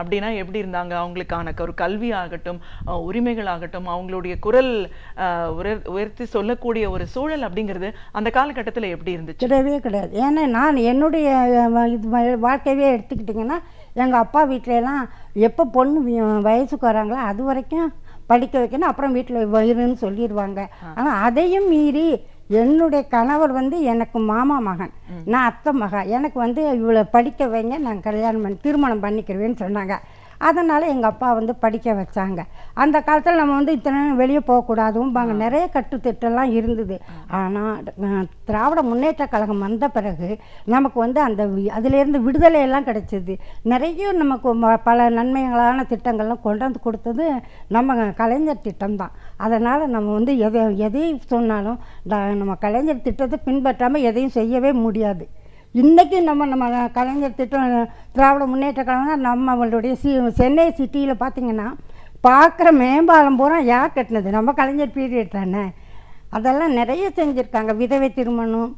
அப்படின்னா எப்படி இருந்தாங்க? அவங்களுக்கான ஒரு கல்வி ஆகட்டும், உரிமைகள் ஆகட்டும், அவங்களுடைய குரல் உயர்த்தி சொல்லக்கூடிய ஒரு சூழல் அப்படிங்கிறது அந்த காலகட்டத்தில் எப்படி இருந்துச்சு? கிடையாது. ஏன்னா நான் என்னுடைய வாழ்க்கையவே எடுத்துக்கிட்டிங்கன்னா, எங்கள் அப்பா வீட்டிலலாம் எப்போ பொண்ணு வயசுக்கு வராங்களோ அது வரைக்கும் படிக்க வைக்கணும், அப்புறம் வீட்டில் வயிறுன்னு சொல்லிடுவாங்க. ஆனால் அதையும் மீறி என்னுடைய கணவர் எனக்கு மாமா மகன், நான் அத்தை மகன், எனக்கு இவ்வளோ படிக்க வைங்க, நான் திருமணம் பண்ணிக்கிறவேன்னு சொன்னாங்க. அதனால் எங்கள் அப்பா படிக்க வச்சாங்க. அந்த காலத்தில் நம்ம இத்தனை வெளியே போகக்கூடாதும்பாங்க, நிறைய கட்டுத்திட்டெல்லாம் இருந்தது. ஆனால் திராவிட முன்னேற்ற கழகம் வந்த பிறகு நமக்கு அந்த அதிலேருந்து விடுதலையெல்லாம் கிடைச்சிது. நிறைய நமக்கு பல நன்மைகளான திட்டங்கள்லாம் கொண்டாந்து கொடுத்தது நம்ம கலைஞர் திட்டம்தான். அதனால் நம்ம எதையும் சொன்னாலும் நம்ம கலைஞர் திட்டத்தை பின்பற்றாமல் எதையும் செய்யவே முடியாது. இன்றைக்கி நம்ம கலைஞர் திட்டம் திராவிட முன்னேற்ற கழகம் நம்மளுடைய சென்னை சிட்டியில் பார்த்திங்கன்னா பார்க்குற மேம்பாலம் பூரா யார் கட்டினது? நம்ம கலைஞர் பீரியட் தானே. அதெல்லாம் நிறைய செஞ்சுருக்காங்க. விதவை திருமணம்,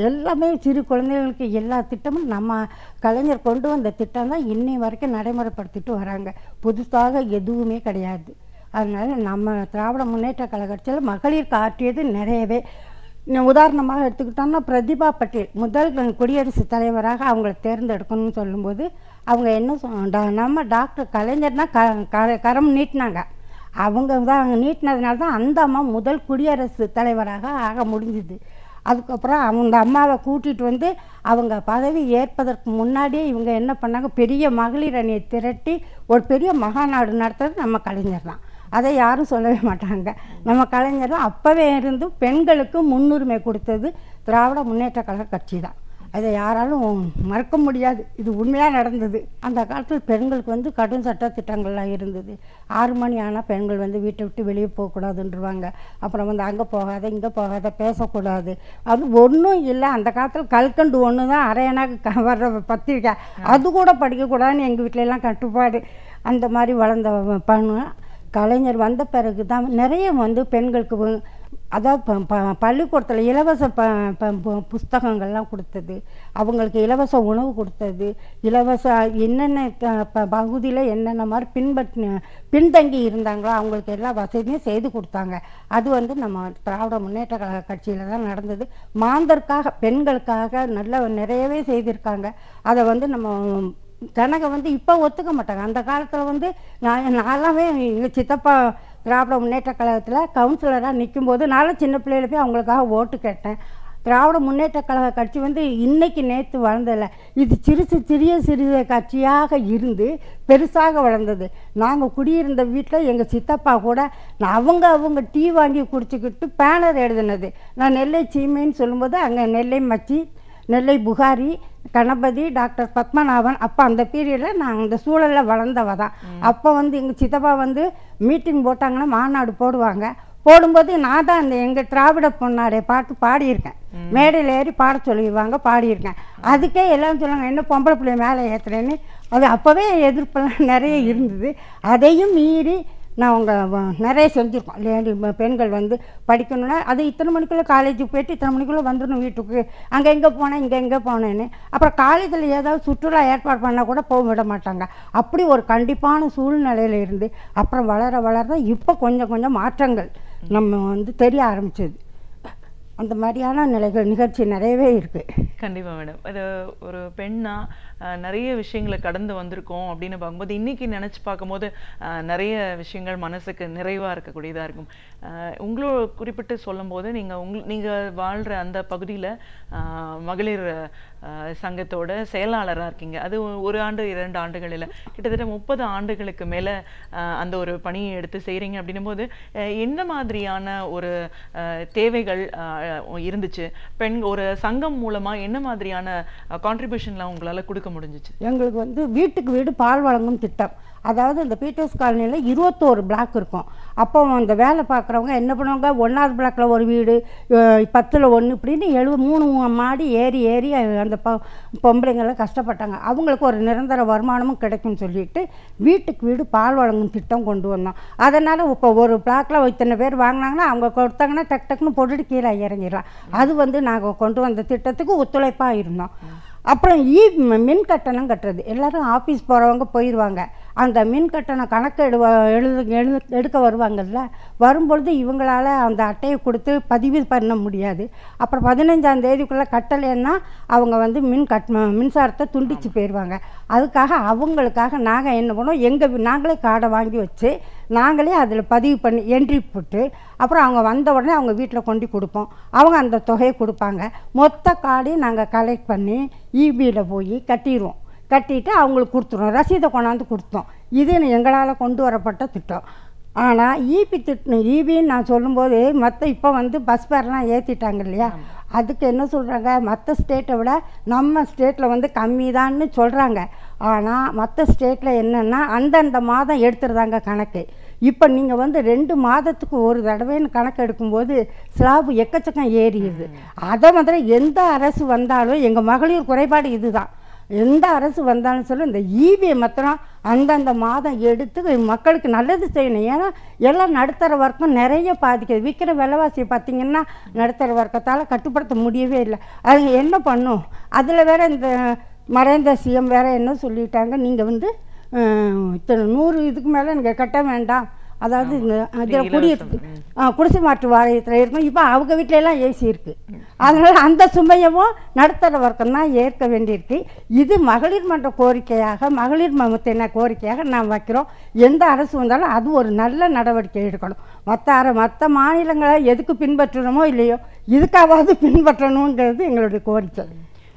எல்லாமே சிறு குழந்தைகளுக்கு எல்லா திட்டமும் நம்ம கலைஞர் கொண்டு வந்த திட்டம் தான் இன்னை வரைக்கும் நடைமுறைப்படுத்திட்டு வராங்க. புதுசாக எதுவுமே கிடையாது. அதனால் நம்ம திராவிட முன்னேற்ற கழகத்தில் மகளிருக்கு ஆற்றியது நிறையவே. உதாரணமாக எடுத்துக்கிட்டோம்னா பிரதிபா பட்டேல் முதல் குடியரசுத் தலைவராக அவங்களை தேர்ந்தெடுக்கணும்னு சொல்லும்போது அவங்க என்ன நம்ம டாக்டர் கலைஞர்னா கரம் நீட்டினாங்க. அவங்க தான் நீட்டினதுனால தான் அந்த அம்மா முதல் குடியரசுத் தலைவராக ஆக முடிஞ்சுது. அதுக்கப்புறம் அந்த அம்மாவை கூட்டிகிட்டு வந்து அவங்க பதவி ஏற்பதற்கு முன்னாடியே இவங்க என்ன பண்ணாங்க, பெரிய மகளிர் அணியை திரட்டி ஒரு பெரிய மகாநாடு நடத்துறது நம்ம கலைஞர் தான். அதை யாரும் சொல்லவே மாட்டாங்க. நம்ம கலைஞர் தான் அப்போவே இருந்து பெண்களுக்கு முன்னுரிமை கொடுத்தது திராவிட முன்னேற்ற கழக கட்சி தான். அதை யாராலும் மறக்க முடியாது. இது உண்மையாக நடந்தது. அந்த காலத்தில் பெண்களுக்கு வந்து கடும் சட்ட திட்டங்கள்லாம் இருந்தது. 6 மணி ஆனால் பெண்கள் வந்து வீட்டை விட்டு வெளியே போகக்கூடாதுன்றவாங்க. அப்புறம் வந்து அங்கே போகாத இங்கே போகாத பேசக்கூடாது. அது ஒன்றும் இல்லை. அந்த காலத்தில் கல்கண்டு ஒன்று தான் அரையனாக்கு வர்ற பத்திரிக்கை, அது கூட படிக்கக்கூடாதுன்னு எங்கள் வீட்டிலலாம் கட்டுப்பாடு. அந்த மாதிரி வளர்ந்த பண்ணுவேன். கலைஞர் வந்த பிறகு தான் நிறைய வந்து பெண்களுக்கு அதாவது பள்ளிக்கூடத்தில் இலவச புஸ்தகங்கள்லாம் கொடுத்தது, அவங்களுக்கு இலவச உணவு கொடுத்தது, இலவச என்னென்ன பகுதியில் என்னென்ன மாதிரி பின்தங்கி இருந்தாங்களோ அவங்களுக்கு எல்லா வசதியும் செய்து கொடுத்தாங்க. அது வந்து நம்ம திராவிட முன்னேற்ற கழக கட்சியில் தான் நடந்தது. மாந்தருக்காக பெண்களுக்காக நல்ல நிறையவே செய்திருக்காங்க. அதை வந்து நம்ம ஜனங்க வந்து இப்போ ஒத்துக்க மாட்டாங்க. அந்த காலத்தில் வந்து நான்லாமே எங்கள் சித்தப்பா திராவிட முன்னேற்ற கழகத்தில் கவுன்சிலராக நிற்கும்போது நானும் சின்ன பிள்ளையில போய் அவங்களுக்காக ஓட்டு கேட்டேன். திராவிட முன்னேற்ற கழக கட்சி வந்து இன்னைக்கு நேற்று வளர்ந்ததில்லை. இது சிறிய கட்சியாக இருந்து பெருசாக வளர்ந்தது. நாங்கள் குடியிருந்த வீட்டில் எங்கள் சித்தப்பா கூட அவங்க டீ வாங்கி குடிச்சிக்கிட்டு பேனர் எழுதினது. நான் நெல்லை சீமைன்னு சொல்லும்போது அங்கே நெல்லை மச்சி, நெல்லை புகாரி, கணபதி, டாக்டர் பத்மநாபன். அப்போ அந்த பீரியடில் நான் அந்த சூழலில் வளர்ந்தவ தான். அப்போ வந்து எங்கள் சித்தப்பா வந்து மீட்டிங் போட்டாங்கன்னா மாநாடு போடுவாங்க. போடும்போது நான் தான் அந்த எங்கள் திராவிட பொன்னாடைய பாட்டு பாடியிருக்கேன். மேடையில் ஏறி பாட சொல்லிடுவாங்க, பாடியிருக்கேன். அதுக்கே எல்லாம் சொல்லுவாங்க என்ன பொம்பளை பிள்ளை மேலே ஏற்றுறேன்னு. அது அப்போவே எதிர்ப்பெல்லாம் நிறைய இருந்தது. அதையும் மீறி நாங்கள் நிறைய செஞ்சுருக்கோம். லேடி பெண்கள் வந்து படிக்கணுன்னா அது இத்தனை மணிக்குள்ளே காலேஜுக்கு போய்ட்டு இத்தனை மணிக்குள்ளே வந்துடணும் வீட்டுக்கு. அங்கே எங்கே போனேன் இங்கே போனேன்னு. அப்புறம் காலேஜில் ஏதாவது சுற்றுலா ஏற்பாடு பண்ணால் கூட போக விட மாட்டாங்க. அப்படி ஒரு கண்டிப்பான சூழ்நிலையில் இருந்து அப்புறம் வளர தான் இப்போ கொஞ்சம் மாற்றங்கள் நம்ம வந்து தெரிய ஆரம்பிச்சது. அந்த மாதிரியான நிகழ்ச்சி நிறையவே இருக்குது. கண்டிப்பாக மேடம். இது ஒரு பெண்ணாக நிறைய விஷயங்களை கடந்து வந்திருக்கோம் அப்படின்னு பார்க்கும்போது இன்றைக்கி நினச்சி பார்க்கும்போது நிறைய விஷயங்கள் மனசுக்கு நிறைவாக இருக்கக்கூடியதாக இருக்கும். உங்களோட குறிப்பிட்டு சொல்லும்போது நீங்கள் வாழ்கிற அந்த பகுதியில் மகளிர் சங்கத்தோட செயலாளராக இருக்கீங்க. அது 1 ஆண்டு 2 ஆண்டுகளில் கிட்டத்தட்ட 30 ஆண்டுகளுக்கு மேலே அந்த ஒரு பணியை எடுத்து செய்கிறீங்க. அப்படின்னும் போது என்ன மாதிரியான ஒரு தேவைகள் இருந்துச்சு? ஒரு சங்கம் மூலமாக என்ன மாதிரியான கான்ட்ரிபியூஷன்லாம் உங்களால் கொடுக்க முடிஞ்சிச்சு? எங்களுக்கு வந்து வீட்டுக்கு வீடு பால் வழங்கும் திட்டம். அதாவது இந்த பீட்டர்ஸ் காலனியில் 21 பிளாக் இருக்கும். அப்போ அந்த வேலை பார்க்குறவங்க என்ன பண்ணுவாங்க, 1வது பிளாக்கில் ஒரு வீடு, 10ல் 1 இப்படின்னு 3 மாடி ஏறி அந்த பொம்பளைங்கெல்லாம் கஷ்டப்பட்டாங்க. அவங்களுக்கு ஒரு நிரந்தர வருமானமும் கிடைக்கும்னு சொல்லிட்டு வீட்டுக்கு வீடு பால் வழங்கும் திட்டம் கொண்டு வந்தோம். அதனால் இப்போ ஒரு பிளாக்கில் இத்தனை பேர் வாங்கினாங்கன்னா அவங்க கொடுத்தாங்கன்னா டக்குன்னு போட்டுட்டு கீழே இறங்கிடலாம். அது வந்து நாங்கள் கொண்டு வந்த திட்டத்துக்கு ஒத்துழைப்பாக இருந்தோம். அப்புறம் மின் கட்டணம் கட்டுறது. எல்லோரும் ஆஃபீஸ் போகிறவங்க போயிடுவாங்க. அந்த மின் கட்டணம் கணக்கு எடுக்க வருவாங்கள்ல, வரும்பொழுது இவங்களால் அந்த அட்டையை கொடுத்து பதிவு பண்ண முடியாது. அப்புறம் 15ஆம் தேதிக்குள்ளே கட்டலைன்னா அவங்க வந்து மின்சாரத்தை துண்டிச்சு போயிடுவாங்க. அதுக்காக அவங்களுக்காக நாங்கள் என்ன பண்ணுவோம், நாங்களே கார்டை வாங்கி வச்சு நாங்களே அதில் பதிவு பண்ணி என்ட்ரி போட்டு அப்புறம் அவங்க வந்த உடனே அவங்க வீட்டில் கொண்டு கொடுப்போம். அவங்க அந்த தொகையை கொடுப்பாங்க. மொத்த கார்டையும் நாங்கள் கலெக்ட் பண்ணி இபியில் போய் கட்டிட்டு அவங்களுக்கு கொடுத்துருவோம். ரசீதை கொண்டாந்து கொடுத்தோம். இது எங்களால் கொண்டு வரப்பட்ட திட்டம். ஆனால் ஈபின்னு நான் சொல்லும்போது இப்போ வந்து பஸ் ஃபேர்லாம் ஏற்றிட்டாங்க இல்லையா, அதுக்கு என்ன சொல்கிறாங்க, மற்ற ஸ்டேட்டை விட நம்ம ஸ்டேட்டில் வந்து கம்மி தான்னு சொல்கிறாங்க. ஆனால் மற்ற ஸ்டேட்டில் என்னென்னா அந்தந்த மாதம் எடுத்துருதாங்க கணக்கு. இப்போ நீங்கள் வந்து 2 மாதத்துக்கு ஒரு தடவைன்னு கணக்கு எடுக்கும்போது ஸ்லாபு எக்கச்சக்கம் ஏறிடுது. அதை மாதிரி எந்த அரசு வந்தாலும் எங்கள் மகளிர் குறைபாடு இதுதான். எந்த அரசு வந்தாலும் சொல்லி இந்த ஈபியை மாத்திரம் அந்தந்த மாதம் எடுத்து மக்களுக்கு நல்லது செய்யணும். ஏன்னா எல்லாம் நடுத்தர வர்க்கம் நிறைய பாதிக்குது. விற்கிற விலைவாசி பார்த்திங்கன்னா நடுத்தர வர்க்கத்தால் கட்டுப்படுத்த முடியவே இல்லை. அதுங்க என்ன பண்ணும்? அதில் வேற இந்த மறைந்த சிஎம் வேற என்ன சொல்லிட்டாங்க, நீங்கள் வந்து இத்தனை 100 இதுக்கு மேலே நீங்கள் கட்ட வேண்டாம், அதாவது இந்த இதில் குடிசை மாற்று வாரியத்தில் இருக்கும். இப்போ அவங்க வீட்டிலலாம் ஏசி இருக்குது. அதனால் அந்த சுமையவும் நடுத்தர வர்க்கம் தான் ஏற்க வேண்டியிருக்கு. இது மகளிர் மன்ற கோரிக்கையாக, மகளிர் மமத்தின கோரிக்கையாக நாம் வைக்கிறோம். எந்த அரசு வந்தாலும் அது ஒரு நல்ல நடவடிக்கை எடுக்கணும். மற்ற மாநிலங்களை எதுக்கு பின்பற்றணுமோ இல்லையோ இதுக்காவது பின்பற்றணுங்கிறது எங்களுடைய கோரிக்கை.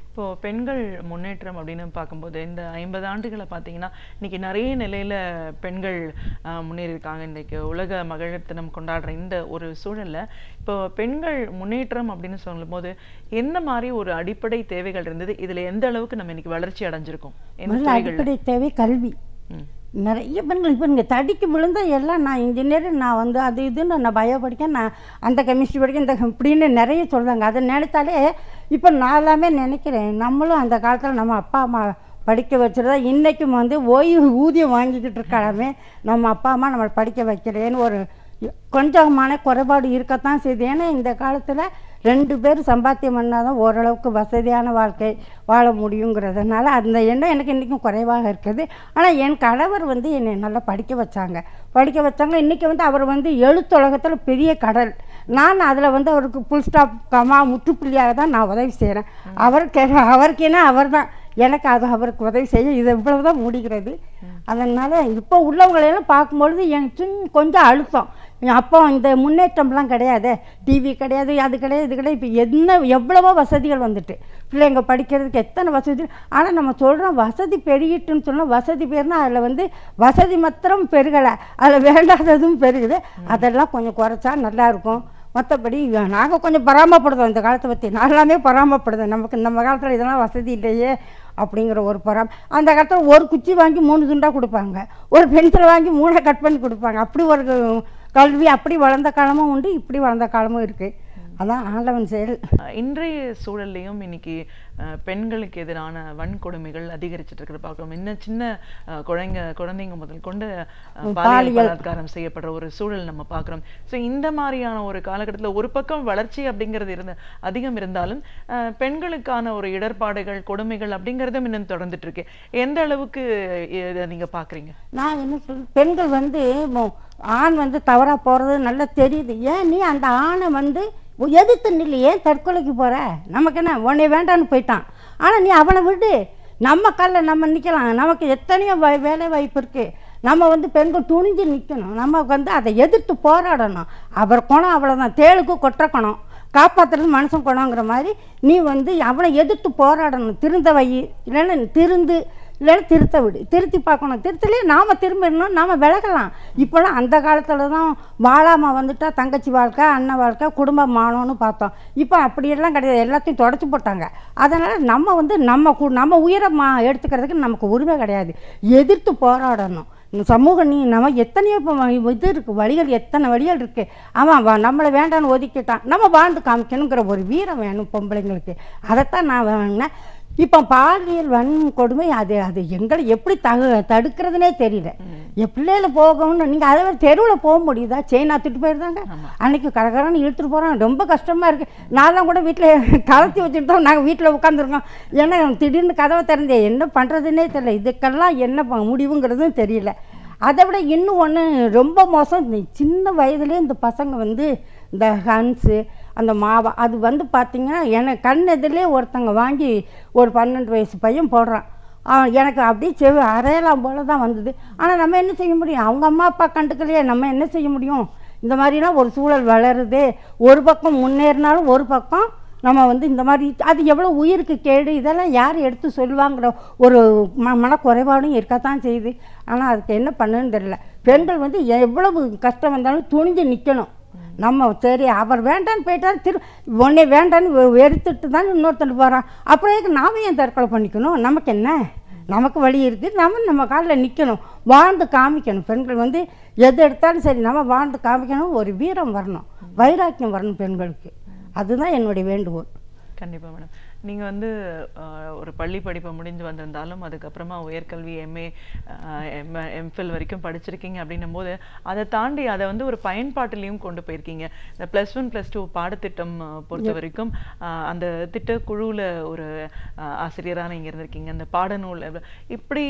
இப்போது பெண்கள் முன்னேற்றம் அப்படின்னு பார்க்கும்போது இந்த 50 ஆண்டுகளை பார்த்தீங்கன்னா இன்றைக்கி நிறைய நிலையில் பெண்கள் முன்னேறியிருக்காங்க. இன்றைக்கு உலக மகளிர் தினம் கொண்டாடுற இந்த ஒரு சூழலில் இப்போ பெண்கள் முன்னேற்றம் அப்படின்னு சொல்லும்போது எந்த மாதிரி ஒரு அடிப்படை தேவைகள் இருந்தது? இதில் எந்த அளவுக்கு நம்ம இன்றைக்கி வளர்ச்சி அடைஞ்சிருக்கோம்? அடிப்படை தேவை கல்வி. நிறைய பெண்கள் இப்போ நீங்கள் தடிக்கு விழுந்த எல்லாம் நான் இன்ஜினியர், நான் வந்து அது இதுன்னு நான் பயோ படிக்க, நான் அந்த கெமிஸ்ட்ரி படிக்க, இந்த இப்படின்னு நிறைய சொல்கிறாங்க. அதை நினைத்தாலே இப்போ நான் எல்லாமே நினைக்கிறேன், நம்மளும் அந்த காலத்தில் நம்ம அப்பா அம்மா படிக்க வச்சுருந்தா இன்றைக்கும் வந்து ஊதியம் வாங்கிக்கிட்டு இருக்காமே, நம்ம அப்பா அம்மா நம்மளை படிக்க வைக்கிறேன்னு ஒரு கொஞ்சமான குறைபாடு இருக்கத்தான் செய்யுது. ஏன்னா இந்த காலத்தில் 2 பேர் சம்பாத்தியம் பண்ணால் தான் ஓரளவுக்கு வசதியான வாழ்க்கை வாழ முடியுங்கிறதுனால அந்த எண்ணம் எனக்கு இன்றைக்கும் குறைவாக இருக்குது. ஆனால் என் கணவர் வந்து என்னை நல்லா படிக்க வச்சாங்க. இன்றைக்கி வந்து அவர் வந்து எழுத்துலகத்தில் பெரிய கடல். நான் அதில் வந்து அவருக்கு புல் ஸ்டாப் கமா முற்றுப்புள்ளியாக தான் நான் உதவி செய்கிறேன். அவருக்கேன்னா அவர் தான் எனக்கு அது அவருக்கு உதவி செய்ய இது இவ்வளவு தான் முடிகிறது. அதனால் இப்போ உள்ளவங்களையெல்லாம் பார்க்கும்பொழுது எனக்கு கொஞ்சம் அழுத்தம். அப்போ இந்த முன்னேற்றம்லாம் கிடையாது, டிவி கிடையாது, அது கிடையாது, இது கிடையாது. இப்போ எவ்வளவோ வசதிகள் வந்துட்டு பிள்ளைங்க படிக்கிறதுக்கு எத்தனை வசதி. ஆனால் நம்ம சொல்கிறோம் வசதி பெருகிட்டுன்னு சொன்னால் வசதி பெருனா அதில் வந்து வசதி மாத்திரம் பெருகலை, அதில் வேண்டாததும் பெருகுது. அதெல்லாம் கொஞ்சம் குறைச்சா நல்லாயிருக்கும். மற்றபடி நாங்கள் கொஞ்சம் பராமப்படுதோம் இந்த காலத்தை பற்றி. நான் எல்லாமே பராமப்படுதேன். நம்ம காலத்தில் இதெல்லாம் வசதி இல்லையே அப்படிங்கிற ஒரு அந்த காலத்தில் ஒரு குச்சி வாங்கி 3 துண்டாக கொடுப்பாங்க, ஒரு பென்சிலை வாங்கி 3 கட் பண்ணி கொடுப்பாங்க. அப்படி ஒரு கல்வி அப்படி வளர்ந்த காலமும் உண்டு, இப்படி வளர்ந்த காலமும் இருக்குது. அதான் ஆண்டவன் செயல். இன்றைய சூழல்லையும் இன்னைக்கு பெண்களுக்கு எதிரான வன்கொடுமைகள் அதிகரிச்சுட்டு இருக்கிறத பார்க்குறோம். இன்னும் சின்ன குழந்தைங்க முதல் கொண்டு பாலியல் பலாத்காரம் செய்யப்படுற ஒரு சூழல் நம்ம பார்க்குறோம். ஸோ இந்த மாதிரியான ஒரு காலகட்டத்தில் ஒரு பக்கம் வளர்ச்சி அப்படிங்கிறது அதிகம் இருந்தாலும் பெண்களுக்கான ஒரு இடர்பாடுகள் கொடுமைகள் அப்படிங்கிறதும் இன்னும் தொடர்ந்துட்டு இருக்கு. எந்த அளவுக்கு இதை நீங்கள் பார்க்குறீங்க? நான் என்ன சொல்றேன், பெண்கள் வந்து ஆண் வந்து தவறாக போகிறது நல்லா தெரியுது. ஏன் நீ அந்த ஆணை வந்து எதிர்த்து நில்லு, ஏன் தற்கொலைக்கு போகிற? நமக்கு என்ன உன்னை வேண்டான்னு போயிட்டான், ஆனால் நீ அவனை விடு, நம்ம காலில் நம்ம நிற்கலாம். நமக்கு எத்தனையோ வேலை வாய்ப்பு இருக்குது. நம்ம வந்து பெண்கள் துணிஞ்சு நிற்கணும். நம்ம வந்து அதை எதிர்த்து போராடணும். அவர் குணம் அவ்வளோதான், தேளுக்கு கொட்டக்கணும், காப்பாற்றுறது மனுஷன் குணங்கிற மாதிரி நீ வந்து அவனை எதிர்த்து போராடணும். திருந்த வை, இல்லைன்னா இல்லைன்னா திருத்த விடு, திருத்தி பார்க்கணும். திருத்தலே நாம் திரும்பிடணும், நாம் விலகலாம். இப்போலாம் அந்த காலத்தில் தான் வாழாமல் வந்துட்டா தங்கச்சி வாழ்க்கை, அண்ணன் வாழ்க்கை, குடும்பம் மானோன்னு பார்த்தோம். இப்போ அப்படியெல்லாம் கிடையாது, எல்லாத்தையும் தொடச்சி போட்டாங்க. அதனால் நம்ம வந்து நம்ம உயிரை எடுத்துக்கிறதுக்கு நமக்கு உரிமை கிடையாது. எதிர்த்து போராடணும். சமூக நம்ம எத்தனையோ இப்போ இது இருக்குது, வழிகள் எத்தனை வழிகள் இருக்குது. அவன் நம்மளை வேண்டான்னு ஒதுக்கிட்டான், நம்ம வாழ்ந்து காமிக்கணுங்கிற ஒரு வீரம் வேணும் பொம்பளைங்களுக்கு. அதைத்தான் நான் வேணுன்னா இப்போ பாலியல் வன்கொடுமை அது எங்களை எப்படி தடுக்கிறதுனே தெரியல. என் பிள்ளைகளை போகணும்னு நீங்கள் அதை தெருவில் போக முடியுதா? செயினா திட்டு போயிருந்தாங்க அன்றைக்கி கடற்கரைன்னு இழுத்துட்டு போகிறாங்க. ரொம்ப கஷ்டமாக இருக்குது. நான்லாம் கூட வீட்டில் கலத்தி வச்சுட்டு தான் நாங்கள் வீட்டில் உட்காந்துருக்கோம். ஏன்னா திடீர்னு கதவை திறந்தேன், என்ன பண்ணுறதுன்னே தெரியல. இதுக்கெல்லாம் என்ன முடிவுங்கிறதும் தெரியல. அதை விட இன்னும் ஒன்று ரொம்ப மோசம், சின்ன வயதுலேயே இந்த பசங்க வந்து இந்த ஹன்ஸு அந்த மாவா அது வந்து பார்த்திங்கன்னா எனக்கு கண் எதிரிலே ஒருத்தங்க வாங்கி ஒரு 12 வயசு பையன் போடுறான். எனக்கு அப்படியே அரையலாம் போல தான் வந்தது. ஆனால் நம்ம என்ன செய்ய முடியும்? அவங்க அம்மா அப்பா கண்டுக்கலையே, நம்ம என்ன செய்ய முடியும்? இந்த மாதிரிலாம் ஒரு சூழல் வளருது. ஒரு பக்கம் முன்னேறினாலும் ஒரு பக்கம் நம்ம வந்து இந்த மாதிரி அது எவ்வளோ உயிருக்கு கேடு, இதெல்லாம் யார் எடுத்து சொல்லுவாங்கிற ஒரு மனக்குறைபாடும் இருக்கத்தான் செய்யுது. ஆனால் அதுக்கு என்ன பண்ணுன்னு தெரியல. பெண்கள் வந்து எவ்வளவு கஷ்டம் வந்தாலும் துணிஞ்சு நிற்கணும். நம்ம சரி அவர் வேண்டான்னு போயிட்டாரு, உடனே வேண்டான்னு வெறுத்துட்டு தான் இன்னொருத்தர் போகிறான். அப்புறம் நாம ஏன் தற்கொலை பண்ணிக்கணும்? நமக்கு என்ன, நமக்கு வழி இருக்குது. நம்ம காலில் நிற்கணும், வாழ்ந்து காமிக்கணும். பெண்கள் வந்து எது எடுத்தாலும் சரி நம்ம வாழ்ந்து காமிக்கணும். ஒரு வீரம் வரணும், வைராக்கியம் வரணும் பெண்களுக்கு. அதுதான் என்னுடைய வேண்டுகோள். கண்டிப்பாக மேடம். நீங்கள் வந்து ஒரு பள்ளி படிப்பை முடிஞ்சு வந்திருந்தாலும் அதுக்கப்புறமா உயர்கல்வி எம்ஏ எம்ஃபில் வரைக்கும் படிச்சிருக்கீங்க அப்படின்னும் போது அதை தாண்டி அதை வந்து ஒரு பயன்பாட்டிலையும் கொண்டு போயிருக்கீங்க. இந்த +1 +2 பாடத்திட்டம் பொறுத்த வரைக்கும் அந்த திட்டக்குழுவில் ஒரு ஆசிரியராக நீங்கள் இருந்திருக்கீங்க. அந்த பாடநூல் இப்படி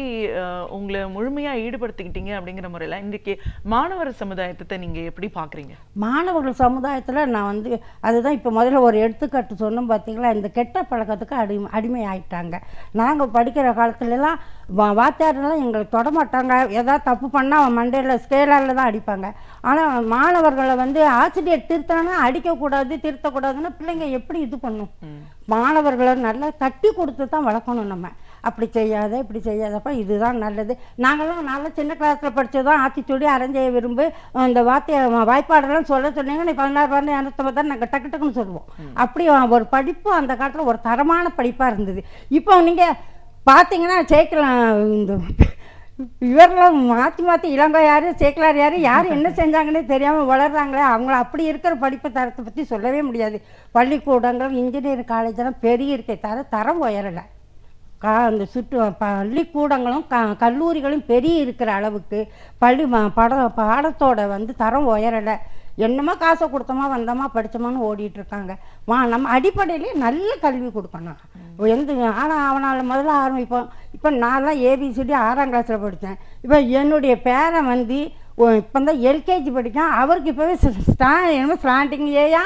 உங்களை முழுமையாக ஈடுபடுத்திக்கிட்டீங்க அப்படிங்கிற முறையில் இன்றைக்கி மாணவர் சமுதாயத்தை நீங்கள் எப்படி பார்க்குறீங்க? மாணவர்கள் சமுதாயத்தில் நான் வந்து அதுதான் இப்போ முதல்ல ஒரு எடுத்துக்காட்டு சொன்னோம் பார்த்தீங்களா, இந்த கெட்ட பழக்கத்துக்கு அடிமை ஆகிட்டாங்க. நாங்கள் படிக்கிற காலத்துலலாம் வாத்தியாரெல்லாம் எங்களுக்கு தொடமாட்டாங்க. ஏதாவது தப்பு பண்ணால் அவன் மண்டையில் ஸ்கேலால் தான் அடிப்பாங்க. ஆனால் மாணவர்களை வந்து ஆசிரியர் திருத்தனா அடிக்கக்கூடாது திருத்தக்கூடாதுன்னா பிள்ளைங்க எப்படி இது பண்ணும்? மாணவர்களை நல்லா தட்டி கொடுத்து தான் வளர்க்கணும். நம்ம அப்படி செய்யாத இப்படி செய்யாதப்ப இதுதான் நல்லது. நாங்கள்லாம் நல்லா சின்ன கிளாஸில் படித்ததான் ஆத்திச்சூடி அரைஞ்செய்ய விரும்பு இந்த வாய்ப்பாடெல்லாம் சொல்ல சொன்னீங்கன்னா 16 250 நாங்கள் டக்கு டக்குன்னு சொல்லுவோம். அப்படி ஒரு படிப்பு அந்த காலத்தில் ஒரு தரமான படிப்பாக இருந்தது. இப்போ நீங்கள் பார்த்தீங்கன்னா சேர்க்கலாம் இந்த இவரெல்லாம் மாற்றி இளங்கோ யார் சேக்கலார் யார் என்ன செஞ்சாங்கன்னே தெரியாமல் வளர்றாங்களே. அவங்கள அப்படி இருக்கிற படிப்பு தரத்தை பற்றி சொல்லவே முடியாது. பள்ளிக்கூடங்கள் இன்ஜினியரிங் காலேஜெல்லாம் பெரிய இருக்கே தரம் உயரலை. அந்த பள்ளிக்கூடங்களும் கல்லூரிகளும் பெரிய இருக்கிற அளவுக்கு பாடத்தோட வந்து தரம் உயரலை. என்னமோ காசை கொடுத்தோமா வந்தோமா படித்தோமான்னு ஓடிட்டுருக்காங்க. நம்ம அடிப்படையிலே நல்ல கல்வி கொடுக்கணும். ஆனால் அவனால் முதல்ல ஆரம்பிப்போம். இப்போ நான்லாம் ABCD 6ஆம் கிளாஸில் படித்தேன். இப்போ என்னுடைய பேரன் வந்து இப்போ தான் LKG படித்தான். அவருக்கு இப்போவே என்னமோ ஸ்லாண்டிங் ஏயா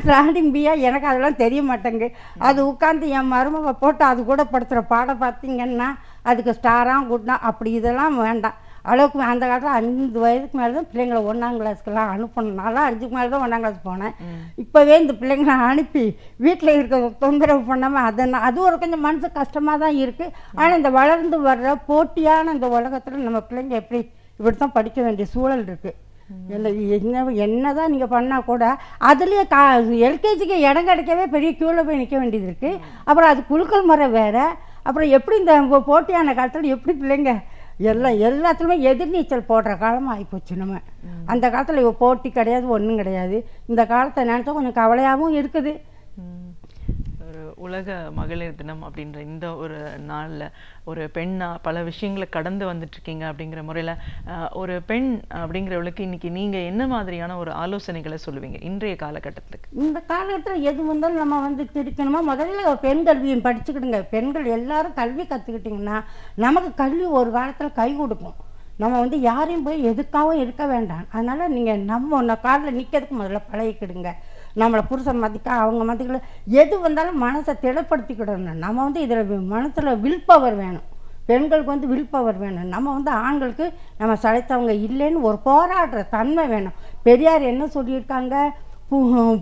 ஸ்லாண்டிங் பியா எனக்கு அதெல்லாம் தெரிய மாட்டேங்கு. அது உட்காந்து என் மருமக போட்டு அது கூட படுத்துகிற பாடம் பார்த்திங்கன்னா அதுக்கு ஸ்டாராக குட்னா அப்படி இதெல்லாம் வேண்டாம். அளவுக்கு அந்த காலத்தில் 5 வயதுக்கு மேலே தான் பிள்ளைங்களை 1ஆம் கிளாஸ்க்கெல்லாம் அனுப்பணும். நான்லாம் 5க்கு மேலே தான் 1ஆம் கிளாஸ் போனேன். இப்போவே இந்த பிள்ளைங்களை அனுப்பி வீட்டில் இருக்க தொந்தரவு பண்ணாமல் அது ஒரு கொஞ்சம் மனசு கஷ்டமாக தான் இருக்குது. ஆனால் இந்த வளர்ந்து வர்ற போட்டியான இந்த உலகத்தில் நம்ம பிள்ளைங்க இப்படி தான் படிக்க வேண்டிய சூழல் இருக்குது. என்னதான் நீங்கள் பண்ணால் கூட அதுலேயே LKGக்கு இடம் கிடைக்கவே பெரிய க்யூவில் போய் நிற்க வேண்டியது இருக்குது. அப்புறம் அது குலுக்கல் முறை வேறு. அப்புறம் எப்படி இந்த போட்டியான காலத்தில் எப்படி பிள்ளைங்க எல்லாத்துலேயுமே எதிர்நீச்சல் போடுற காலமாக ஆகிப்போச்சு. நம்ம அந்த காலத்தில் இப்போ போட்டி கிடையாது, ஒன்றும் கிடையாது. இந்த காலத்தை நினச்சா கொஞ்சம் கவலையாகவும் இருக்குது. ஒரு உலக மகளிர் தினம் அப்படின்ற இந்த ஒரு நாளில் ஒரு பெண்ணாக பல விஷயங்களை கடந்து வந்துட்டுருக்கீங்க அப்படிங்கிற முறையில் ஒரு பெண் அப்படிங்கிறவளுக்கு இன்றைக்கி நீங்கள் என்ன மாதிரியான ஒரு ஆலோசனைகளை சொல்லுவீங்க இன்றைய காலகட்டத்துக்கு? இந்த காலகட்டத்தில் எது வந்தாலும் நம்ம வந்து திரிக்கணுமா, முதல்ல பெண் கல்வியை படிச்சுக்கிடுங்க. பெண்கள் எல்லாரும் கல்வி கற்றுக்கிட்டிங்கன்னா நமக்கு கல்வி ஒரு காலத்தில் கை கொடுக்கும். நம்ம வந்து யாரையும் போய் எதுக்காகவும் இருக்க வேண்டாம். அதனால் நீங்கள் நம்ம காலில் நிற்கிறதுக்கு முதல்ல பழகிக்கிடுங்க. நம்மளை புருஷன் மதிக்க அவங்க மதிக்கல எது வந்தாலும் மனசை திடப்படுத்திக்கிடணும். நம்ம வந்து இதில் மனசில் வில் பவர் வேணும். பெண்களுக்கு வந்து வில் பவர் வேணும். நம்ம வந்து ஆண்களுக்கு நம்ம சளைத்தவங்க இல்லைன்னு ஒரு போராடுற தன்மை வேணும். பெரியார் என்ன சொல்லியிருக்காங்க,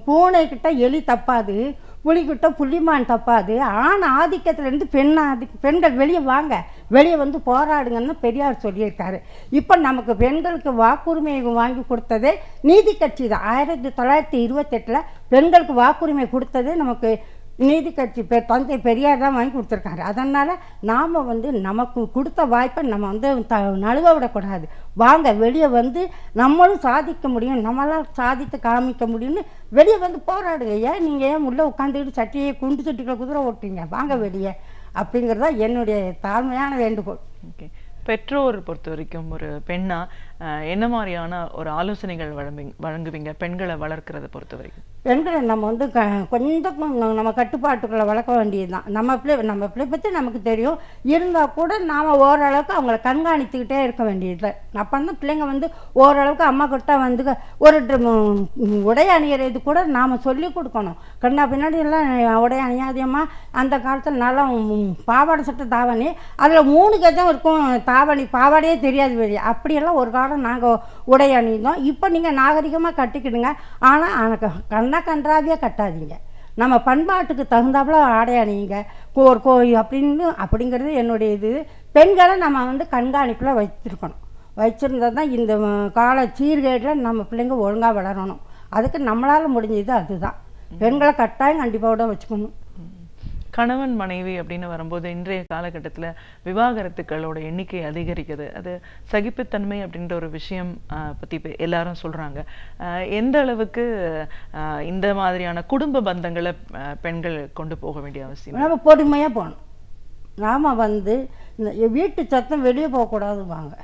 பூனைக்கிட்ட எலி தப்பாது, புலிக்கிட்ட புள்ளிமான் தப்பாது. ஆண் ஆதிக்கத்திலேருந்து பெண்கள் வெளியே வாங்க, வெளியே வந்து போராடுங்கன்னு பெரியார் சொல்லியிருக்காரு. இப்போ நமக்கு பெண்களுக்கு வாக்குரிமையை வாங்கி கொடுத்ததே நீதி கட்சி தான். 1928 பெண்களுக்கு வாக்குரிமை கொடுத்ததே நமக்கு நீதி கட்சி தந்தை பெரியார் தான் வாங்கி கொடுத்துருக்காரு. அதனால் நாம் வந்து நமக்கு கொடுத்த வாய்ப்பை நம்ம வந்து நழுவ விடக்கூடாது. வாங்க வெளியே வந்து நம்மளும் சாதிக்க முடியும், நம்மளால் சாதித்து காமிக்க முடியும்னு வெளியே வந்து போராடுங்க. ஏன் நீங்கள் ஏன் உள்ளே உட்காந்துக்கிட்டு சட்டியை குண்டு சட்டிகளை குதிரை ஓட்டுறீங்க? வாங்க வெளியே அப்படிங்கிறதா என்னுடைய தாழ்மையான வேண்டுகோள். ஓகே, பெற்றோர் பொறுத்த வரைக்கும் ஒரு பெண்ணா என்ன மாதிரியான ஒரு ஆலோசனைகள் வழங்குவீங்க பெண்களை வளர்க்கிறத பொறுத்த வரைக்கும்? பெண்களை நம்ம வந்து கொஞ்சம் நம்ம கட்டுப்பாட்டுக்களை வளர்க்க வேண்டியது தான். நம்ம பிள்ளை பற்றி நமக்கு தெரியும். இருந்தால் கூட நாம் ஓரளவுக்கு அவங்கள கண்காணித்துக்கிட்டே இருக்க வேண்டியது. அப்போ தான் பிள்ளைங்க வந்து ஓரளவுக்கு அம்மா கிட்ட வந்து ஒரு உடை அணிகிறது கூட நாம் சொல்லி கொடுக்கணும். கண்ணா பின்னாடி எல்லாம் உடை அணியாதியம்மா. அந்த காலத்தில் நல்லா பாவாடை சட்டை தாவணி, அதில் 3 கஜம் இருக்கும் தாவணி, பாவாடையே தெரியாது வெளியே. அப்படியெல்லாம் ஒரு காலம் நாங்கள் உடை அணிந்தோம். இப்போ நீங்கள் நாகரிகமாக கட்டிக்கிடுங்க. ஆனால் கன்றாவியாக கட்டாதீங்க. நம்ம பண்பாட்டுக்கு தகுந்தாப்புல ஆடை அணியுங்க. அப்படிங்கிறது என்னுடைய இது. பெண்களை நம்ம வந்து கண்காணிப்பில் வச்சுருந்தா தான் இந்த கால சீர்கேட்டில் நம்ம பிள்ளைங்க ஒழுங்காக வளரணும். அதுக்கு நம்மளால் முடிஞ்சது அதுதான். பெண்களை கட்டாயம் கண்டிப்பாக வச்சுக்கணும். கணவன் மனைவி அப்படின்னு வரும்போது இன்றைய காலகட்டத்தில் விவாகரத்துக்களோட எண்ணிக்கை அதிகரிக்குது. அது சகிப்புத்தன்மை அப்படின்ற ஒரு விஷயம் பற்றி எல்லாரும் சொல்கிறாங்க. எந்த அளவுக்கு இந்த மாதிரியான குடும்ப பந்தங்களை பெண்கள் கொண்டு போக வேண்டிய அவசியம்? நம்ம பொறுமையாக போகணும். நாம் வந்து வீட்டு சத்தம் வெளியே போகக்கூடாதுவாங்க.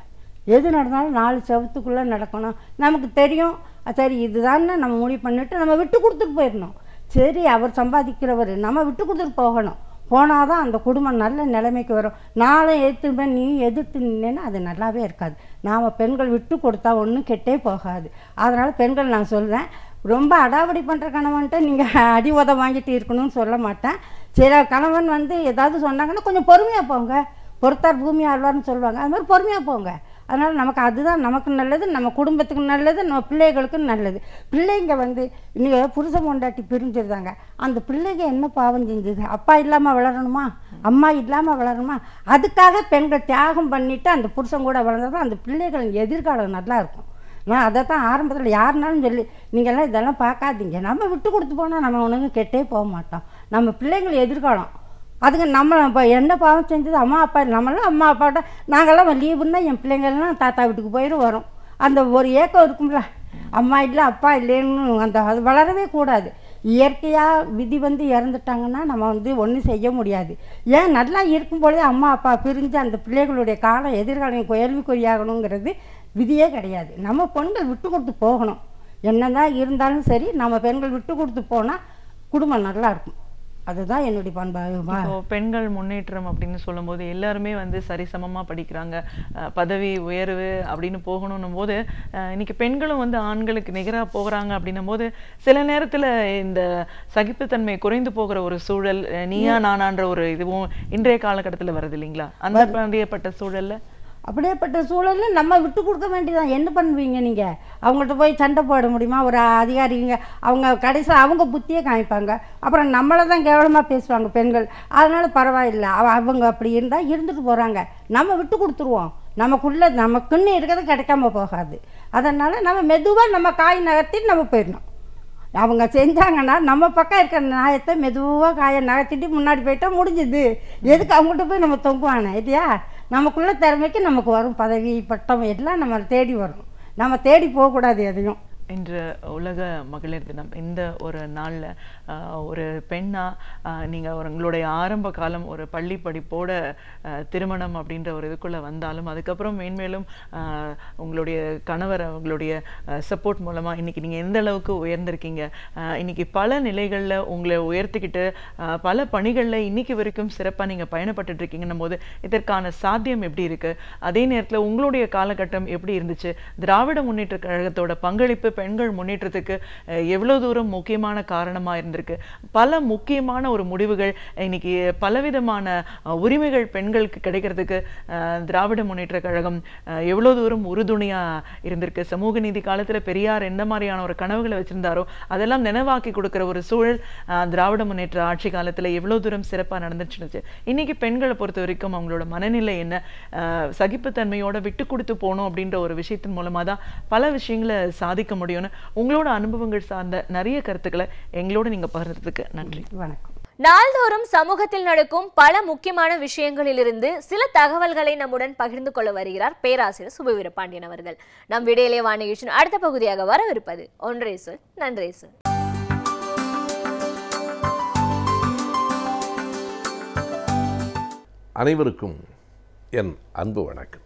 எது நடந்தாலும் 4 செவத்துக்குள்ளே நடக்கணும். நமக்கு தெரியும், சரி இதுதான்னு நம்ம முடிவு பண்ணிவிட்டு நம்ம விட்டு கொடுத்துட்டு போயிடணும். சரி அவர் சம்பாதிக்கிறவர், நம்ம விட்டு கொடுத்துட்டு போகணும். போனால் தான் அந்த குடும்பம் நல்ல நிலைமைக்கு வரும். நானும் எதிர்த்துப்பேன் நீ எதிர்த்து நின்னேன்னா அது நல்லாவே இருக்காது. நாம் பெண்கள் விட்டு கொடுத்தா ஒன்றும் கெட்டே போகாது. அதனால் பெண்கள் நான் சொல்வேன், ரொம்ப அடாவடி பண்ணுற கணவன்ட்டு நீங்கள் அடி உத வாங்கிட்டு இருக்கணும்னு சொல்ல மாட்டேன். சரி கணவன் வந்து ஏதாவது சொன்னாங்கன்னா கொஞ்சம் பொறுமையாக போங்க. பொறுத்தார் பூமி ஆழ்வார்னு சொல்லுவாங்க. அது மாதிரி பொறுமையாக போங்க. அதனால் நமக்கு அதுதான் நமக்கு நல்லது, நம்ம குடும்பத்துக்கு நல்லது, நம்ம பிள்ளைகளுக்கும் நல்லது. பிள்ளைங்க வந்து இன்றைக்கி புருஷன் பொண்டாட்டி பிரிஞ்சிருந்தாங்க. அந்த பிள்ளைங்க என்ன பாவம் செஞ்சது? அப்பா இல்லாமல் வளரணுமா, அம்மா இல்லாமல் வளரணுமா? அதுக்காக பெண்கள் தியாகம் பண்ணிவிட்டு அந்த புருஷன் கூட வளர்ந்தால் அந்த பிள்ளைகள் எதிர்காலம் நல்லா இருக்கும். நான் அதை தான் ஆரம்பத்தில் யாருனாலும் சொல்லி நீங்கள்லாம் இதெல்லாம் பார்க்காதீங்க. நம்ம விட்டு கொடுத்து போனால் நம்ம ஒன்றுங்க கெட்டே போக மாட்டோம். நம்ம பிள்ளைங்கள் எதிர்காலம் அதுங்க நம்ம இப்போ என்ன பாவம் செஞ்சது? அம்மா அப்பா நம்மளாம் அம்மா அப்பாட்ட நாங்கள்லாம் லீவுன்னா என் பிள்ளைங்கள்லாம் தாத்தா வீட்டுக்கு போயிடும் வரும். அந்த ஒரு ஏக்கம் இருக்கும்ல, அம்மா இல்லை அப்பா இல்லைன்னு அந்த அது வளரவே கூடாது. இயற்கையாக விதி வந்து இறந்துட்டாங்கன்னா நம்ம வந்து ஒன்றும் செய்ய முடியாது. ஏன் நல்லா இருக்கும்பொழுதே அம்மா அப்பா பிரிஞ்சு அந்த பிள்ளைகளுடைய காலம் எதிர்காலம் கேள்விக்குறியாகணுங்கிறது விதியே கிடையாது. நம்ம பெண்கள் விட்டு கொடுத்து போகணும். என்னதான் இருந்தாலும் சரி, நம்ம பெண்கள் விட்டு கொடுத்து போனால் குடும்பம் நல்லா இருக்கும். அதுதான் என்னுடைய பண்பாக. பெண்கள் முன்னேற்றம் அப்படின்னு சொல்லும்போது எல்லாருமே வந்து சரிசமமாக படிக்கிறாங்க, பதவி உயர்வு அப்படின்னு போகணும் போது இன்னைக்கு பெண்களும் வந்து ஆண்களுக்கு நிகராக போகிறாங்க அப்படின்னும் போது சில நேரத்தில் இந்த சகிப்புத்தன்மை குறைந்து போகிற ஒரு சூழல் நீயா நானான்ற ஒரு இதுவும் இன்றைய காலகட்டத்தில் வருது இல்லைங்களா? அந்த அப்படியேப்பட்ட சூழல்ல அப்படியேப்பட்ட சூழலில் நம்ம விட்டு கொடுக்க வேண்டியதான். என்ன பண்ணுவீங்க நீங்கள்? அவங்கள்ட்ட போய் சண்டை போட முடியுமா? ஒரு அதிகாரிங்க அவங்க கடைசியில் அவங்க புத்தியே காமிப்பாங்க. அப்புறம் நம்மளை தான் கேவலமாக பேசுவாங்க பெண்கள். அதனால் பரவாயில்லை, அவங்க அப்படி இருந்தால் இருந்துட்டு போகிறாங்க. நம்ம விட்டு கொடுத்துருவோம். நமக்குள்ளே நமக்குன்னு இருக்கிறது கிடைக்காம போகாது. அதனால் நம்ம மெதுவாக நம்ம காய் நகர்த்திட்டு நம்ம போயிடணும். அவங்க செஞ்சாங்கன்னா நம்ம பக்கம் இருக்கிற நியாயத்தை மெதுவாக காயை நகர்த்திட்டு முன்னாடி போயிட்டா முடிஞ்சுது. எதுக்கு அவங்கள்ட்ட போய் நம்ம தொங்குவானே இல்லையா? நமக்குள்ள திறமைக்கு நமக்கு வரும் பதவி பட்டம் எல்லாம் நம்ம தேடி வரும். நம்ம தேடி போகக்கூடாது எதையும். இன்று உலக மகளிர் தினம். இந்த ஒரு நாளில் ஒரு பெண்ணாக நீங்கள் உங்களுடைய ஆரம்ப காலம் ஒரு பள்ளி படிப்போட திருமணம் அப்படின்ற ஒரு இதுக்குள்ளே வந்தாலும் அதுக்கப்புறம் மேன்மேலும் உங்களுடைய கணவர் அவங்களுடைய சப்போர்ட் மூலமாக இன்றைக்கி நீங்கள் எந்த அளவுக்கு உயர்ந்திருக்கீங்க, இன்றைக்கி பல நிலைகளில் உங்களை உயர்த்திக்கிட்டு பல பணிகளில் இன்றைக்கி வரைக்கும் சிறப்பாக நீங்கள் பயணப்பட்டுருக்கீங்கன்னும் போது இதற்கான சாத்தியம் எப்படி இருக்குது? அதே நேரத்தில் உங்களுடைய காலகட்டம் எப்படி இருந்துச்சு? திராவிட முன்னேற்ற கழகத்தோட பங்களிப்பு பெண்கள் முன்னேற்றத்துக்கு எவ்வளவு தூரம் முக்கியமான காரணமாக இருந்திருக்கு? பல முக்கியமான ஒரு முடிவுகள் இன்னைக்கு பலவிதமான உரிமைகள் பெண்களுக்கு கிடைக்கிறதுக்கு திராவிட முன்னேற்ற கழகம் எவ்வளவு தூரம் உறுதுணையாக இருந்திருக்கு? சமூக நீதி காலத்தில் பெரியார் எந்த மாதிரியான ஒரு கனவுகளை வச்சிருந்தாரோ அதெல்லாம் நினைவாக்கி கொடுக்குற ஒரு சூழல் திராவிட முன்னேற்ற ஆட்சி காலத்தில் எவ்வளவு தூரம் சிறப்பாக நடந்துச்சு. இன்னைக்கு பெண்களை பொறுத்த வரைக்கும் அவங்களோட மனநிலை என்ன? சகிப்புத்தன்மையோட விட்டு கொடுத்து போகணும் அப்படின்ற ஒரு விஷயத்தின் மூலமாக தான் பல விஷயங்களை சாதிக்க முடியும்னு உங்களோட அனுபவங்கள் சார்ந்த நிறைய கருத்துக்களை எங்களோட நீங்க பகிர்ந்ததுக்கு நன்றி. வணக்கம். நாள்தோறும் சமூகத்தில் நடக்கும் பல முக்கியமான விஷயங்களிலிருந்து சில தகவல்களை நம்முடன் பகிர்ந்து கொள்ள வருகிறார் பேராசிரியர் சுபவீர பாண்டியன் அவர்கள். நம் விடையிலே வாணிகிஷன் அடுத்த பகுதியாக வரவிருப்பது ஒன்றே சொல் நன்றே சொல். அனைவருக்கும் என் அன்பு வணக்கம்.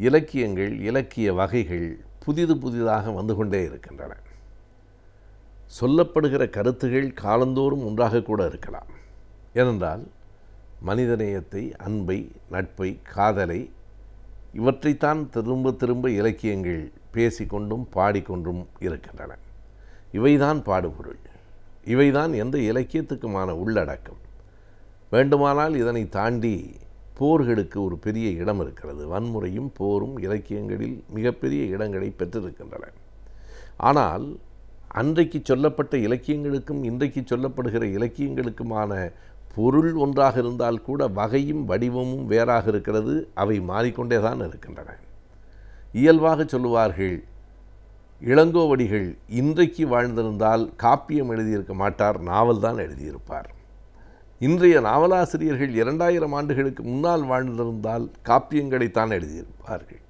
இலக்கியங்கள், இலக்கிய வகைகள் புதிதாக வந்து கொண்டே இருக்கின்றன. சொல்லப்படுகிற கருத்துகள் காலந்தோறும் ஒன்றாக கூட இருக்கலாம். ஏனென்றால் மனிதநேயத்தை, அன்பை, நட்பை, காதலை இவற்றைத்தான் திரும்ப இலக்கியங்கள் பேசிக்கொண்டும் பாடிக்கொண்டும் இருக்கின்றன. இவைதான் பாடுபொருள். இவைதான் எந்த இலக்கியத்துக்குமான உள்ளடக்கம். வேண்டுமானால் இதனை தாண்டி போர்களுக்கு ஒரு பெரிய இடம் இருக்கிறது. வன்முறையும் போரும் இலக்கியங்களில் மிகப்பெரிய இடங்களை பெற்றிருக்கின்றன. ஆனால் அன்றைக்கு சொல்லப்பட்ட இலக்கியங்களுக்கும் இன்றைக்கு சொல்லப்படுகிற இலக்கியங்களுக்குமான பொருள் ஒன்றாக இருந்தால் கூட வகையும் வடிவமும் வேறாக இருக்கிறது. அவை மாறிக்கொண்டே தான் இருக்கின்றன. இயல்பாக சொல்லுவார்கள், இளங்கோவடிகள் இன்றைக்கு வாழ்ந்திருந்தால் காப்பியம் எழுதியிருக்க மாட்டார், நாவல் தான் எழுதியிருப்பார். இன்றைய நாவலாசிரியர்கள் 2000 ஆண்டுகளுக்கு முன்னால் வாழ்ந்திருந்தால் காப்பியங்களைத்தான் எழுதியிருப்பார்கள்.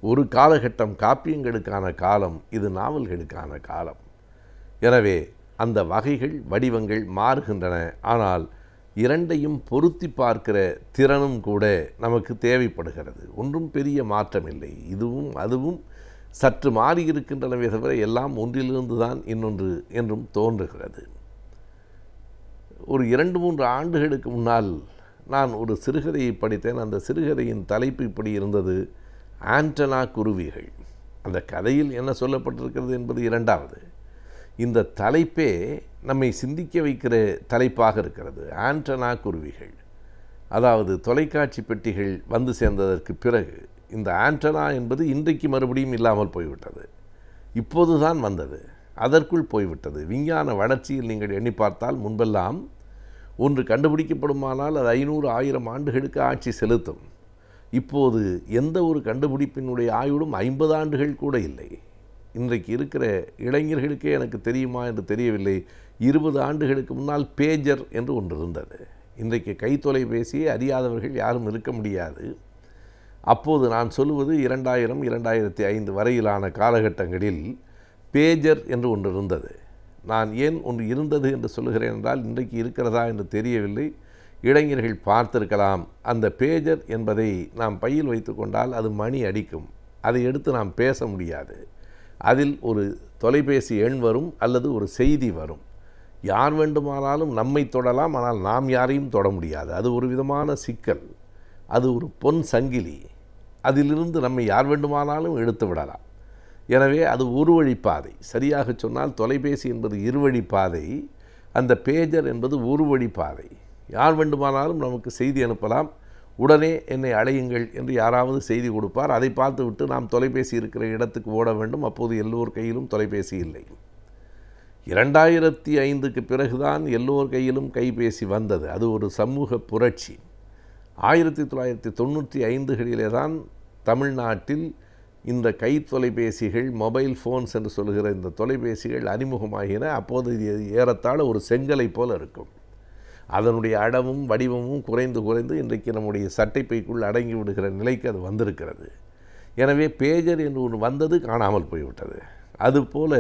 ஒரு காலகட்டம் காப்பியங்களுக்கான காலம், இது நாவல்களுக்கான காலம். எனவே அந்த வகைகள் வடிவங்கள் மாறுகின்றன. ஆனால் இரண்டையும் பொருத்தி பார்க்கிற திறனும் கூட நமக்கு தேவைப்படுகிறது. ஒன்றும் பெரிய மாற்றம் இல்லை. இதுவும் அதுவும் சற்று மாறியிருக்கின்றனவே தவிர எல்லாம் ஒன்றிலிருந்து தான் இன்னொன்று என்றும் தோன்றுகிறது. ஒரு 2-3 ஆண்டுகளுக்கு முன்னால் நான் ஒரு சிறுகதையை படித்தேன். அந்த சிறுகதையின் தலைப்பு இப்படி இருந்தது, ஆண்டனா குருவிகள். அந்த கதையில் என்ன சொல்லப்பட்டிருக்கிறது என்பது இரண்டாவது. இந்த தலைப்பே நம்மை சிந்திக்க வைக்கிற தலைப்பாக இருக்கிறது. ஆண்டனா குருவிகள், அதாவது தொலைக்காட்சி பெட்டிகள் வந்து சேர்ந்ததற்கு பிறகு இந்த ஆண்டனா என்பது இன்றைக்கு மறுபடியும் இல்லாமல் போய்விட்டது. இப்போது தான் வந்தது, அதற்குள் போய்விட்டது. விஞ்ஞான வளர்ச்சியில் நீங்கள் எண்ணி பார்த்தால் முன்பெல்லாம் ஒன்று கண்டுபிடிக்கப்படுமானால் அது 500-1000 ஆண்டுகளுக்கு ஆட்சி செலுத்தும். இப்போது எந்த ஒரு கண்டுபிடிப்பினுடைய ஆயுளும் 50 ஆண்டுகள் கூட இல்லை. இன்றைக்கு இருக்கிற இளைஞர்களுக்கே எனக்கு தெரியுமா என்று தெரியவில்லை, 20 ஆண்டுகளுக்கு முன்னால் பேஜர் என்று ஒன்று இருந்தது. இன்றைக்கு கைத்தொலைபேசியை அறியாதவர்கள் யாரும் இருக்க முடியாது. அப்போது நான் சொல்லுவது 2000-2005 வரையிலான காலகட்டங்களில் பேஜர் என்று ஒன்று இருந்தது. நான் ஏன் ஒன்று இருந்தது என்று சொல்லுகிறேன் என்றால், இன்றைக்கு இருக்கிறதா என்று தெரியவில்லை. இளைஞர்கள் பார்த்திருக்கலாம். அந்த பேஜர் என்பதை நாம் பையில் வைத்து கொண்டால் அது மணி அடிக்கும். அதை எடுத்து நாம் பேச முடியாது. அதில் ஒரு தொலைபேசி எண் வரும் அல்லது ஒரு செய்தி வரும். யார் வேண்டுமானாலும் நம்மை தொடலாம், ஆனால் நாம் யாரையும் தொட முடியாது. அது ஒரு விதமான சிக்கல். அது ஒரு பொன் சங்கிலி. அதிலிருந்து நம்மை யார் வேண்டுமானாலும் எடுத்து விடலாம். எனவே அது ஒரு வழிப்பாதை. சரியாக சொன்னால் தொலைபேசி என்பது இருவழிப்பாதை, அந்த பேஜர் என்பது ஒரு வழிப்பாதை. யார் வேண்டுமானாலும் நமக்கு செய்தி அனுப்பலாம். உடனே என்னை அழையுங்கள் என்று யாராவது செய்தி கொடுப்பார். அதை பார்த்துவிட்டு நாம் தொலைபேசி இருக்கிற இடத்துக்கு ஓட வேண்டும். அப்போது எல்லோர் கையிலும் தொலைபேசி இல்லை. 2005க்கு பிறகுதான் எல்லோர் கையிலும் கைபேசி வந்தது. அது ஒரு சமூக புரட்சி. 1995களிலே தான் தமிழ்நாட்டில் இந்த கை தொலைபேசிகள், மொபைல் ஃபோன்ஸ் என்று சொல்கிற இந்த தொலைபேசிகள் அறிமுகமாகின. அப்போது இது ஏறத்தாழ ஒரு செங்கலை போல் இருக்கும். அதனுடைய அளவும் வடிவமும் குறைந்து குறைந்து இன்றைக்கு நம்முடைய சட்டைப்பைக்குள் அடங்கி விடுகிற நிலைக்கு அது வந்திருக்கிறது. எனவே பேஜர் என்று ஒன்று வந்தது, காணாமல் போய்விட்டது. அதுபோல்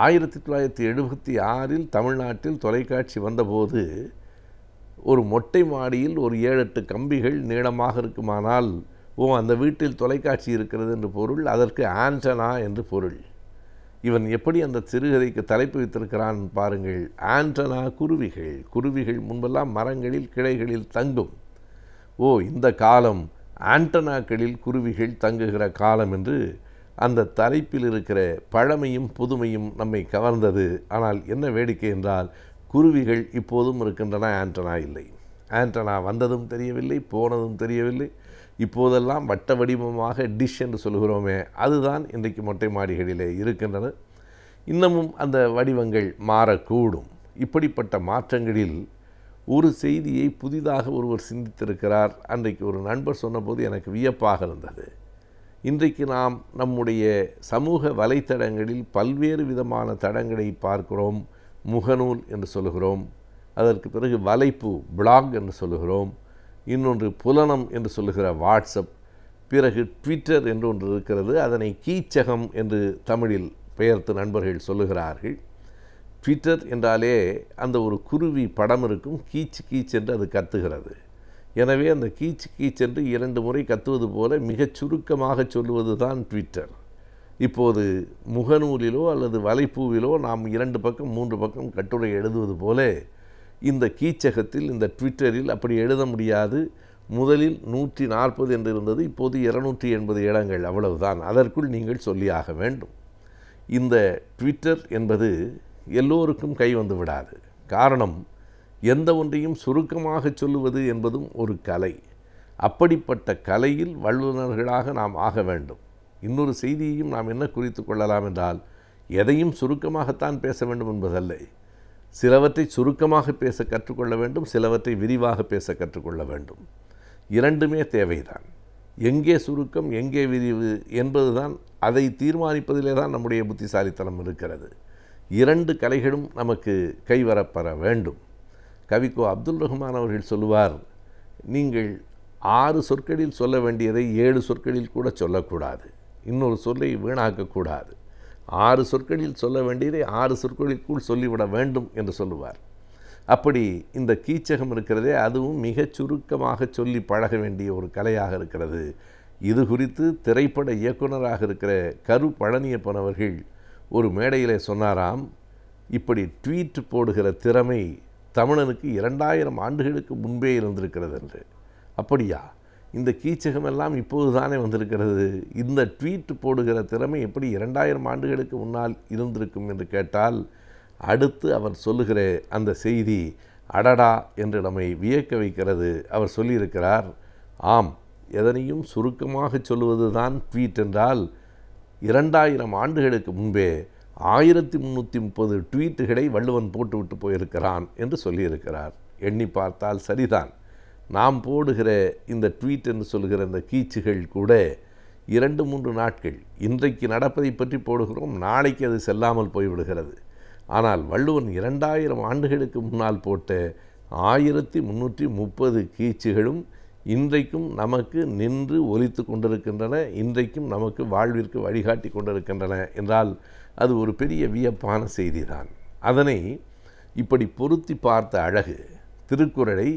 1976இல் தமிழ்நாட்டில் தொலைக்காட்சி வந்தபோது ஒரு மொட்டை மாடியில் ஒரு 7-8 கம்பிகள் நீளமாக இருக்குமானால் அந்த வீட்டில் தொலைக்காட்சி இருக்கிறது என்று பொருள். அதற்கு ஆண்டனா என்று பொருள். இவன் எப்படி அந்த சிறுகதைக்கு தலைப்பு வைத்திருக்கிறான் பாருங்கள். ஆண்டனா குருவிகள். குருவிகள் முன்பெல்லாம் மரங்களில் கிளைகளில் தங்கும். இந்த காலம் ஆண்டனாக்களில் குருவிகள் தங்குகிற காலம் என்று அந்த தலைப்பில் இருக்கிற பழமையும் புதுமையும் நம்மை கவர்ந்தது. ஆனால் என்ன வேடிக்கை என்றால், குருவிகள் இப்போதும் இருக்கின்றன, ஆண்டனா இல்லை. ஆண்டனா வந்ததும் தெரியவில்லை, போனதும் தெரியவில்லை. இப்போதெல்லாம் வட்ட வடிவமாக டிஷ் என்று சொல்கிறோமே, அதுதான் இன்றைக்கு மொட்டை மாடிகளிலே இருக்கின்றன. இன்னமும் அந்த வடிவங்கள் மாறக்கூடும். இப்படிப்பட்ட மாற்றங்களில் ஒரு செய்தியை புதிதாக ஒருவர் சிந்தித்திருக்கிறார். அன்றைக்கு ஒரு நண்பர் சொன்னபோது எனக்கு வியப்பாக இருந்தது. இன்றைக்கு நாம் நம்முடைய சமூக வலைத்தடங்களில் பல்வேறு விதமான தடங்களை பார்க்கிறோம். முகநூல் என்று சொல்லுகிறோம், அதற்கு பிறகு வலைப்பு பிளாக் என்று சொல்லுகிறோம், இன்னொன்று புலனம் என்று சொல்லுகிற வாட்ஸ்அப், பிறகு ட்விட்டர் என்று ஒன்று இருக்கிறது. அதனை கீச்சகம் என்று தமிழில் பெயர்த்து நண்பர்கள் சொல்லுகிறார்கள். ட்விட்டர் என்றாலே அந்த ஒரு குருவி படம் இருக்கும், கீச் கீச் என்று அது கத்துகிறது. எனவே அந்த கீச் கீச் என்று 2 முறை கத்துவது போல மிகச் சுருக்கமாக சொல்லுவது தான் ட்விட்டர். இப்போது முகநூலிலோ அல்லது வலைப்பூவிலோ நாம் 2 பக்கம் 3 பக்கம் கட்டுரை எழுதுவது போல இந்த கீச்சகத்தில், இந்த ட்விட்டரில் அப்படி எழுத முடியாது. முதலில் 140 என்று இருந்தது, இப்போது 280 இடங்கள், அவ்வளவுதான். அதற்குள் நீங்கள் சொல்லியாக வேண்டும். இந்த ட்விட்டர் என்பது எல்லோருக்கும் கை வந்து விடாது. காரணம், எந்த ஒன்றையும் சுருக்கமாக சொல்லுவது என்பதும் ஒரு கலை. அப்படிப்பட்ட கலையில் வல்லுநர்களாக நாம் ஆக வேண்டும். இன்னொரு செய்தியையும் நாம் என்ன குறித்து கொள்ளலாம் என்றால், எதையும் சுருக்கமாகத்தான் பேச வேண்டும் என்பதல்ல. சிலவற்றை சுருக்கமாக பேச கற்றுக்கொள்ள வேண்டும், சிலவற்றை விரிவாக பேச கற்றுக்கொள்ள வேண்டும். இரண்டுமே தேவைதான். எங்கே சுருக்கம் எங்கே விரிவு என்பதுதான், அதை தீர்மானிப்பதிலே தான் நம்முடைய புத்திசாலித்தனம் இருக்கிறது. 2 கலைகளும் நமக்கு கைவரப்பெற வேண்டும். கவிக்கோ அப்துல் ரஹ்மான் அவர்கள் சொல்லுவார், நீங்கள் 6 சொற்களில் சொல்ல வேண்டியதை 7 சொற்களில் கூட சொல்லக்கூடாது, இன்னொரு சொல்லை வீணாக்கக்கூடாது. 6 சொற்களில் சொல்ல வேண்டியதை 6 சொற்களிற்குள் சொல்லிவிட வேண்டும் என்று சொல்லுவார். அப்படி இந்த கீச்சகம் இருக்கிறதே, அதுவும் மிகச் சுருக்கமாக சொல்லி பழக வேண்டிய ஒரு கலையாக இருக்கிறது. இது குறித்து திரைப்பட இயக்குனராக இருக்கிற கரு பழனியப்பன் அவர்கள் ஒரு மேடையிலே சொன்னாராம், இப்படி ட்வீட் போடுகிற திறமை தமிழனுக்கு 2000 ஆண்டுகளுக்கு முன்பே இருந்திருக்கிறது என்று. அப்படியா? இந்த கீச்சகமெல்லாம் இப்போது தானே வந்திருக்கிறது. இந்த ட்வீட் போடுகிற திறமை எப்படி 2000 ஆண்டுகளுக்கு முன்னால் இருந்திருக்கும் என்று கேட்டால், அடுத்து அவர் சொல்லுகிற அந்த செய்தி அடடா என்று நம்மை வியக்க வைக்கிறது. அவர் சொல்லியிருக்கிறார், ஆம், எதனையும் சுருக்கமாக சொல்லுவது தான் ட்வீட் என்றால் 2000 ஆண்டுகளுக்கு முன்பே 1330 ட்வீட்டுகளை வள்ளுவன் போட்டுவிட்டு போயிருக்கிறான் என்று சொல்லியிருக்கிறார். எண்ணி பார்த்தால் சரிதான். நாம் போடுகிற இந்த ட்வீட் என்று சொல்கிற இந்த கீச்சுகள் கூட 2-3 நாட்கள், இன்றைக்கு நடப்பதை பற்றி போடுகிறோம், நாளைக்கு அது செல்லாமல் போய்விடுகிறது. ஆனால் வள்ளுவன் 2000 ஆண்டுகளுக்கு முன்னால் போட்ட 1330 கீச்சுகளும் இன்றைக்கும் நமக்கு நின்று ஒலித்து கொண்டிருக்கின்றன, இன்றைக்கும் நமக்கு வாழ்விற்கு வழிகாட்டி கொண்டிருக்கின்றன என்றால் அது ஒரு பெரிய வியப்பான செய்திதான். அதனை இப்படி பொருத்தி பார்த்த அழகு திருக்குறளை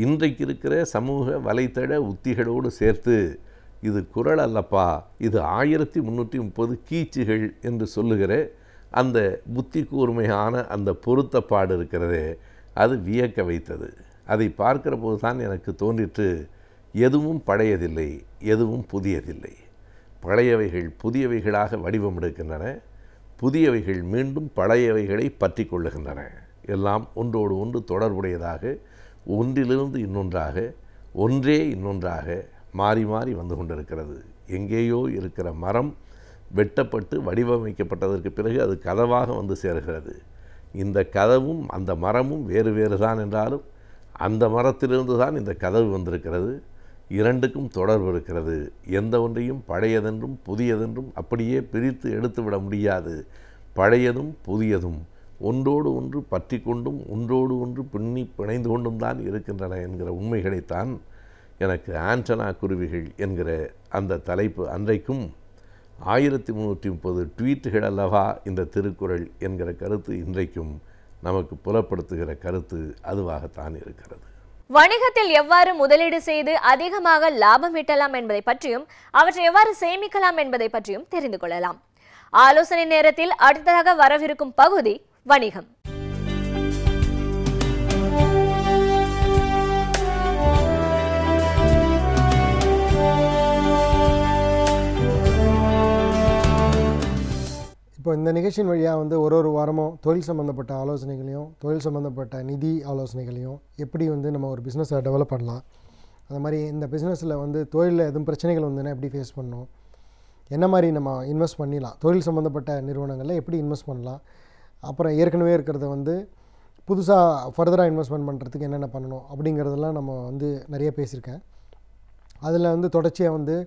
இன்றைக்கு இருக்கிற சமூக வலைத்தள உத்திகளோடு சேர்த்து, இது குறள் அல்லப்பா, இது 1330 கீச்சுகள் என்று சொல்லுகிற அந்த புத்தி கூர்மையான அந்த பொருத்தப்பாடு இருக்கிறதே, அது வியக்க வைத்தது. அதை பார்க்கிற போது தான் எனக்கு தோன்றிற்று, எதுவும் பழையதில்லை, எதுவும் புதியதில்லை. பழையவைகள் புதியவைகளாக வடிவமெடுக்கின்றன, புதியவைகள் மீண்டும் பழையவைகளை பற்றி கொள்ளுகின்றன. எல்லாம் ஒன்றோடு ஒன்று தொடர்புடையதாக, ஒன்றிலிருந்து இன்னொன்றாக, ஒன்றே இன்னொன்றாக மாறி மாறி வந்து கொண்டிருக்கிறது. எங்கேயோ இருக்கிற மரம் வெட்டப்பட்டு வடிவமைக்கப்பட்டதற்கு பிறகு அது கதவாக வந்து சேர்கிறது. இந்த கதவும் அந்த மரமும் வேறு வேறு தான் என்றாலும் அந்த மரத்திலிருந்து தான் இந்த கதவு வந்திருக்கிறது. இரண்டுக்கும் தொடர்பு இருக்கிறது. எந்த ஒன்றையும் பழையதென்றும் புதியதென்றும் அப்படியே பிரித்து எடுத்துவிட முடியாது. பழையதும் புதியதும் ஒன்றோடு ஒன்று பற்றி கொண்டும் ஒன்றோடு ஒன்று பின்னி பிணைந்து கொண்டும் தான் இருக்கின்றன என்கிற உண்மைகளைத்தான் எனக்கு ஆண்டனா குருவிகள் என்கிற அந்த தலைப்பு அன்றைக்கும் 1330 ட்வீட்டுகள் அல்லவா இந்த திருக்குறள் என்கிற கருத்து இன்றைக்கும் நமக்கு புலப்படுத்துகிற கருத்து அதுவாகத்தான் இருக்கிறது. வணிகத்தில் எவ்வாறு முதலீடு செய்து அதிகமாக லாபம் ஈட்டலாம் என்பதை பற்றியும் அவற்றை எவ்வாறு சேமிக்கலாம் என்பதை பற்றியும் தெரிந்து கொள்ளலாம். ஆலோசனை நேரத்தில் அடுத்ததாக வரவிருக்கும் பகுதி வணிகம். இப்போ இந்த நிகழ்ச்சியின் வழியாக ஒரு வாரமும் தொழில் சம்மந்தப்பட்ட ஆலோசனைகளையும் தொழில் சம்மந்தப்பட்ட நிதி ஆலோசனைகளையும் எப்படி நம்ம ஒரு பிஸ்னஸை டெவலப் பண்ணலாம், அது மாதிரி இந்த பிஸ்னஸில் தொழிலில் எதுவும் பிரச்சனைகள் வந்ததுன்னா எப்படி ஃபேஸ் பண்ணணும், என்ன மாதிரி நம்ம இன்வெஸ்ட் பண்ணிடலாம், தொழில் சம்மந்தப்பட்ட நிறுவனங்களில் எப்படி இன்வெஸ்ட் பண்ணலாம், அப்புறம் ஏற்கனவே இருக்கிறத புதுசாக ஃபர்தராக இன்வெஸ்ட்மெண்ட் பண்ணுறதுக்கு என்னென்ன பண்ணணும் அப்படிங்கிறதெல்லாம் நம்ம நிறைய பேசியிருக்கேன். அதில் தொடர்ச்சியாக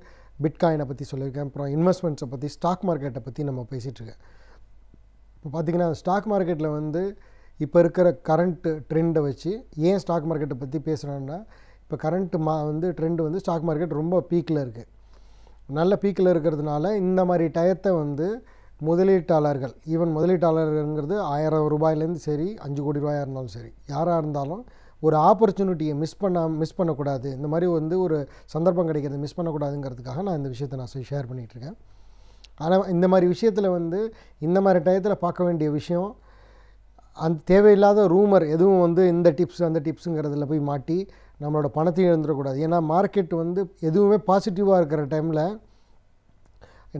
பிட்காயினை பற்றி சொல்லியிருக்கேன். அப்புறம் இன்வெஸ்ட்மெண்ட்ஸை பற்றி, ஸ்டாக் மார்க்கெட்டை பற்றி நம்ம பேசிகிட்ருக்கேன். இப்போ பார்த்திங்கன்னா ஸ்டாக் மார்க்கெட்டில் இப்போ இருக்கிற கரண்ட் ட்ரெண்டை வச்சு ஏன் ஸ்டாக் மார்க்கெட்டை பற்றி பேசுகிறோன்னா, இப்போ கரண்ட்டு ட்ரெண்டு ஸ்டாக் மார்க்கெட் ரொம்ப பீக்கில் இருக்குது. நல்ல பீக்கில் இருக்கிறதுனால இந்த மாதிரி டயத்தை முதலீட்டாளர்கள், ஈவன் முதலீட்டாளர்கள்ங்கிறது 1000 ரூபாயிலேருந்து சரி 5 கோடி ரூபாயாக இருந்தாலும் சரி, யாராக இருந்தாலும் ஒரு ஆப்பர்ச்சுனிட்டியை மிஸ் பண்ணக்கூடாது. இந்த மாதிரி ஒரு சந்தர்ப்பம் கிடைக்கிறது மிஸ் பண்ணக்கூடாதுங்கிறதுக்காக நான் இந்த விஷயத்தை நான் ஷேர் பண்ணிகிட்ருக்கேன். ஆனால் இந்த மாதிரி விஷயத்தில் இந்த மாதிரி டயத்தில் பார்க்க வேண்டிய விஷயம், அந்த தேவையில்லாத ரூமர் எதுவும் இந்த டிப்ஸ் அந்த டிப்ஸுங்கிறதுல போய் மாட்டி நம்மளோட பணத்தையும் எழுந்துடக்கூடாது. ஏன்னா மார்க்கெட் எதுவுமே பாசிட்டிவாக இருக்கிற டைமில்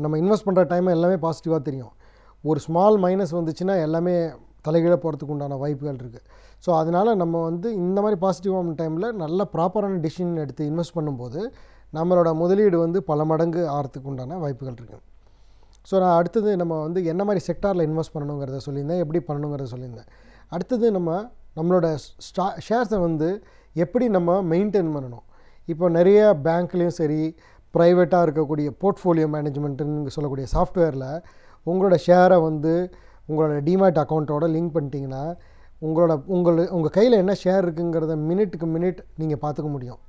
நம்ம இன்வெஸ்ட் பண்ணுற டைம் எல்லாமே பாசிட்டிவாக தெரியும். ஒரு ஸ்மால் மைனஸ் வந்துச்சுன்னா எல்லாமே தலைகீழ போகிறதுக்கு உண்டான வாய்ப்புகள் இருக்குது. ஸோ அதனால் நம்ம இந்த மாதிரி பாசிட்டிவான டைமில் நல்ல ப்ராப்பரான டிசிஷன் எடுத்து இன்வெஸ்ட் பண்ணும்போது நம்மளோட முதலீடு பல மடங்கு ஆகிறதுக்கு உண்டான வாய்ப்புகள் இருக்குது. ஸோ நான் அடுத்தது நம்ம என்ன மாதிரி செக்டாரில் இன்வெஸ்ட் பண்ணணுங்கிறத சொல்லியிருந்தேன், எப்படி பண்ணணுங்கிறத சொல்லியிருந்தேன். அடுத்தது நம்மளோட ஷேர்ஸை எப்படி நம்ம மெயின்டைன் பண்ணணும். இப்போ நிறைய பேங்க்லேயும் சரி ப்ரைவேட்டாக இருக்கக்கூடிய போர்ட்ஃபோலியோ மேனேஜ்மெண்ட்டுன்னு சொல்லக்கூடிய சாஃப்ட்வேரில் உங்களோட ஷேரை வந்து உங்களோட டிமேட் அக்கௌண்ட்டோட லிங்க் பண்ணிட்டீங்கன்னா உங்கள் கையில் என்ன ஷேர் இருக்குங்கிறத மினிட்டுக்கு மினிட் நீங்கள் பார்த்துக்க முடியும்.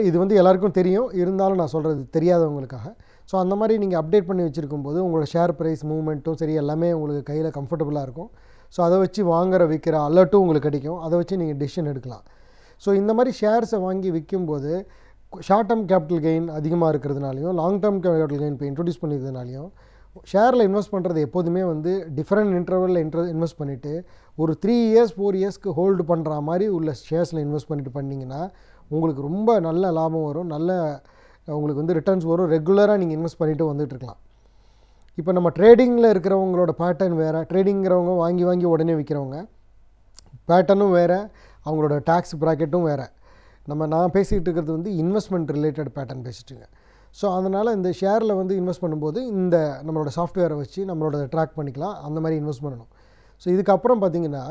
இது வந்து எல்லாருக்கும் தெரியும், இருந்தாலும் நான் சொல்கிறது தெரியாதவங்களுக்காக. ஸோ அந்த மாதிரி நீங்கள் அப்டேட் பண்ணி வச்சுருக்கும்போது உங்களோட ஷேர் ப்ரைஸ் மூவ்மெண்ட்டும் சரி எல்லாமே உங்களுக்கு கையில் கம்ஃபர்டபுளாக இருக்கும். ஸோ அதை வச்சு விற்கிற அலர்ட்டும் உங்களுக்கு கிடைக்கும். அதை வச்சு நீங்கள் டிசிஷன் எடுக்கலாம். ஸோ இந்த மாதிரி ஷேர்ஸை வாங்கி விற்கும்போது ஷார்ட் டேர்ம் கேபிட்டல் கெயின் அதிகமாக இருக்கிறதுனாலையும் லாங் டேர்ம் கேபிட்டல் கெயின் இப்போ இன்ட்ரடியூஸ் பண்ணிக்கிறதுனாலையும் ஷேரில் இன்வெஸ்ட் பண்ணுறது எப்போதுமே வந்து டிஃப்ரெண்ட் இன்டர்வலில் இன்வெஸ்ட் பண்ணிவிட்டு ஒரு 3 இயர்ஸ் 4 இயர்ஸ்க்கு ஹோல்டு பண்ணுற மாதிரி உள்ள ஷேர்ஸில் இன்வெஸ்ட் பண்ணிட்டு பண்ணிங்கன்னா உங்களுக்கு ரொம்ப நல்ல லாபம் வரும், நல்ல உங்களுக்கு வந்து ரிட்டர்ன்ஸ் வரும். ரெகுலராக நீங்கள் இன்வெஸ்ட் பண்ணிவிட்டு வந்துட்டுருக்கலாம். இப்போ நம்ம ட்ரேடிங்கில் இருக்கிறவங்களோட பேட்டர்ன் வேறு, ட்ரேடிங்கிறவங்க வாங்கி உடனே விற்கிறவங்க பேட்டர்னும் வேறு, அவங்களோட டேக்ஸ் ப்ராக்கெட்டும் வேறு. நான் பேசிகிட்டு இருக்கிறது வந்து இன்வெஸ்ட்மெண்ட் ரிலேட்டட் பேட்டர்ன் பேசிட்டுங்க. ஸோ அதனால் இந்த ஷேரில் வந்து இன்வெஸ்ட் பண்ணும்போது இந்த நம்மளோட சாஃப்ட்வேரை வச்சு நம்மளோட ட்ராக் பண்ணிக்கலாம், அந்த மாதிரி இன்வெஸ்ட் பண்ணணும். ஸோ இதுக்கப்புறம் பார்த்திங்கன்னா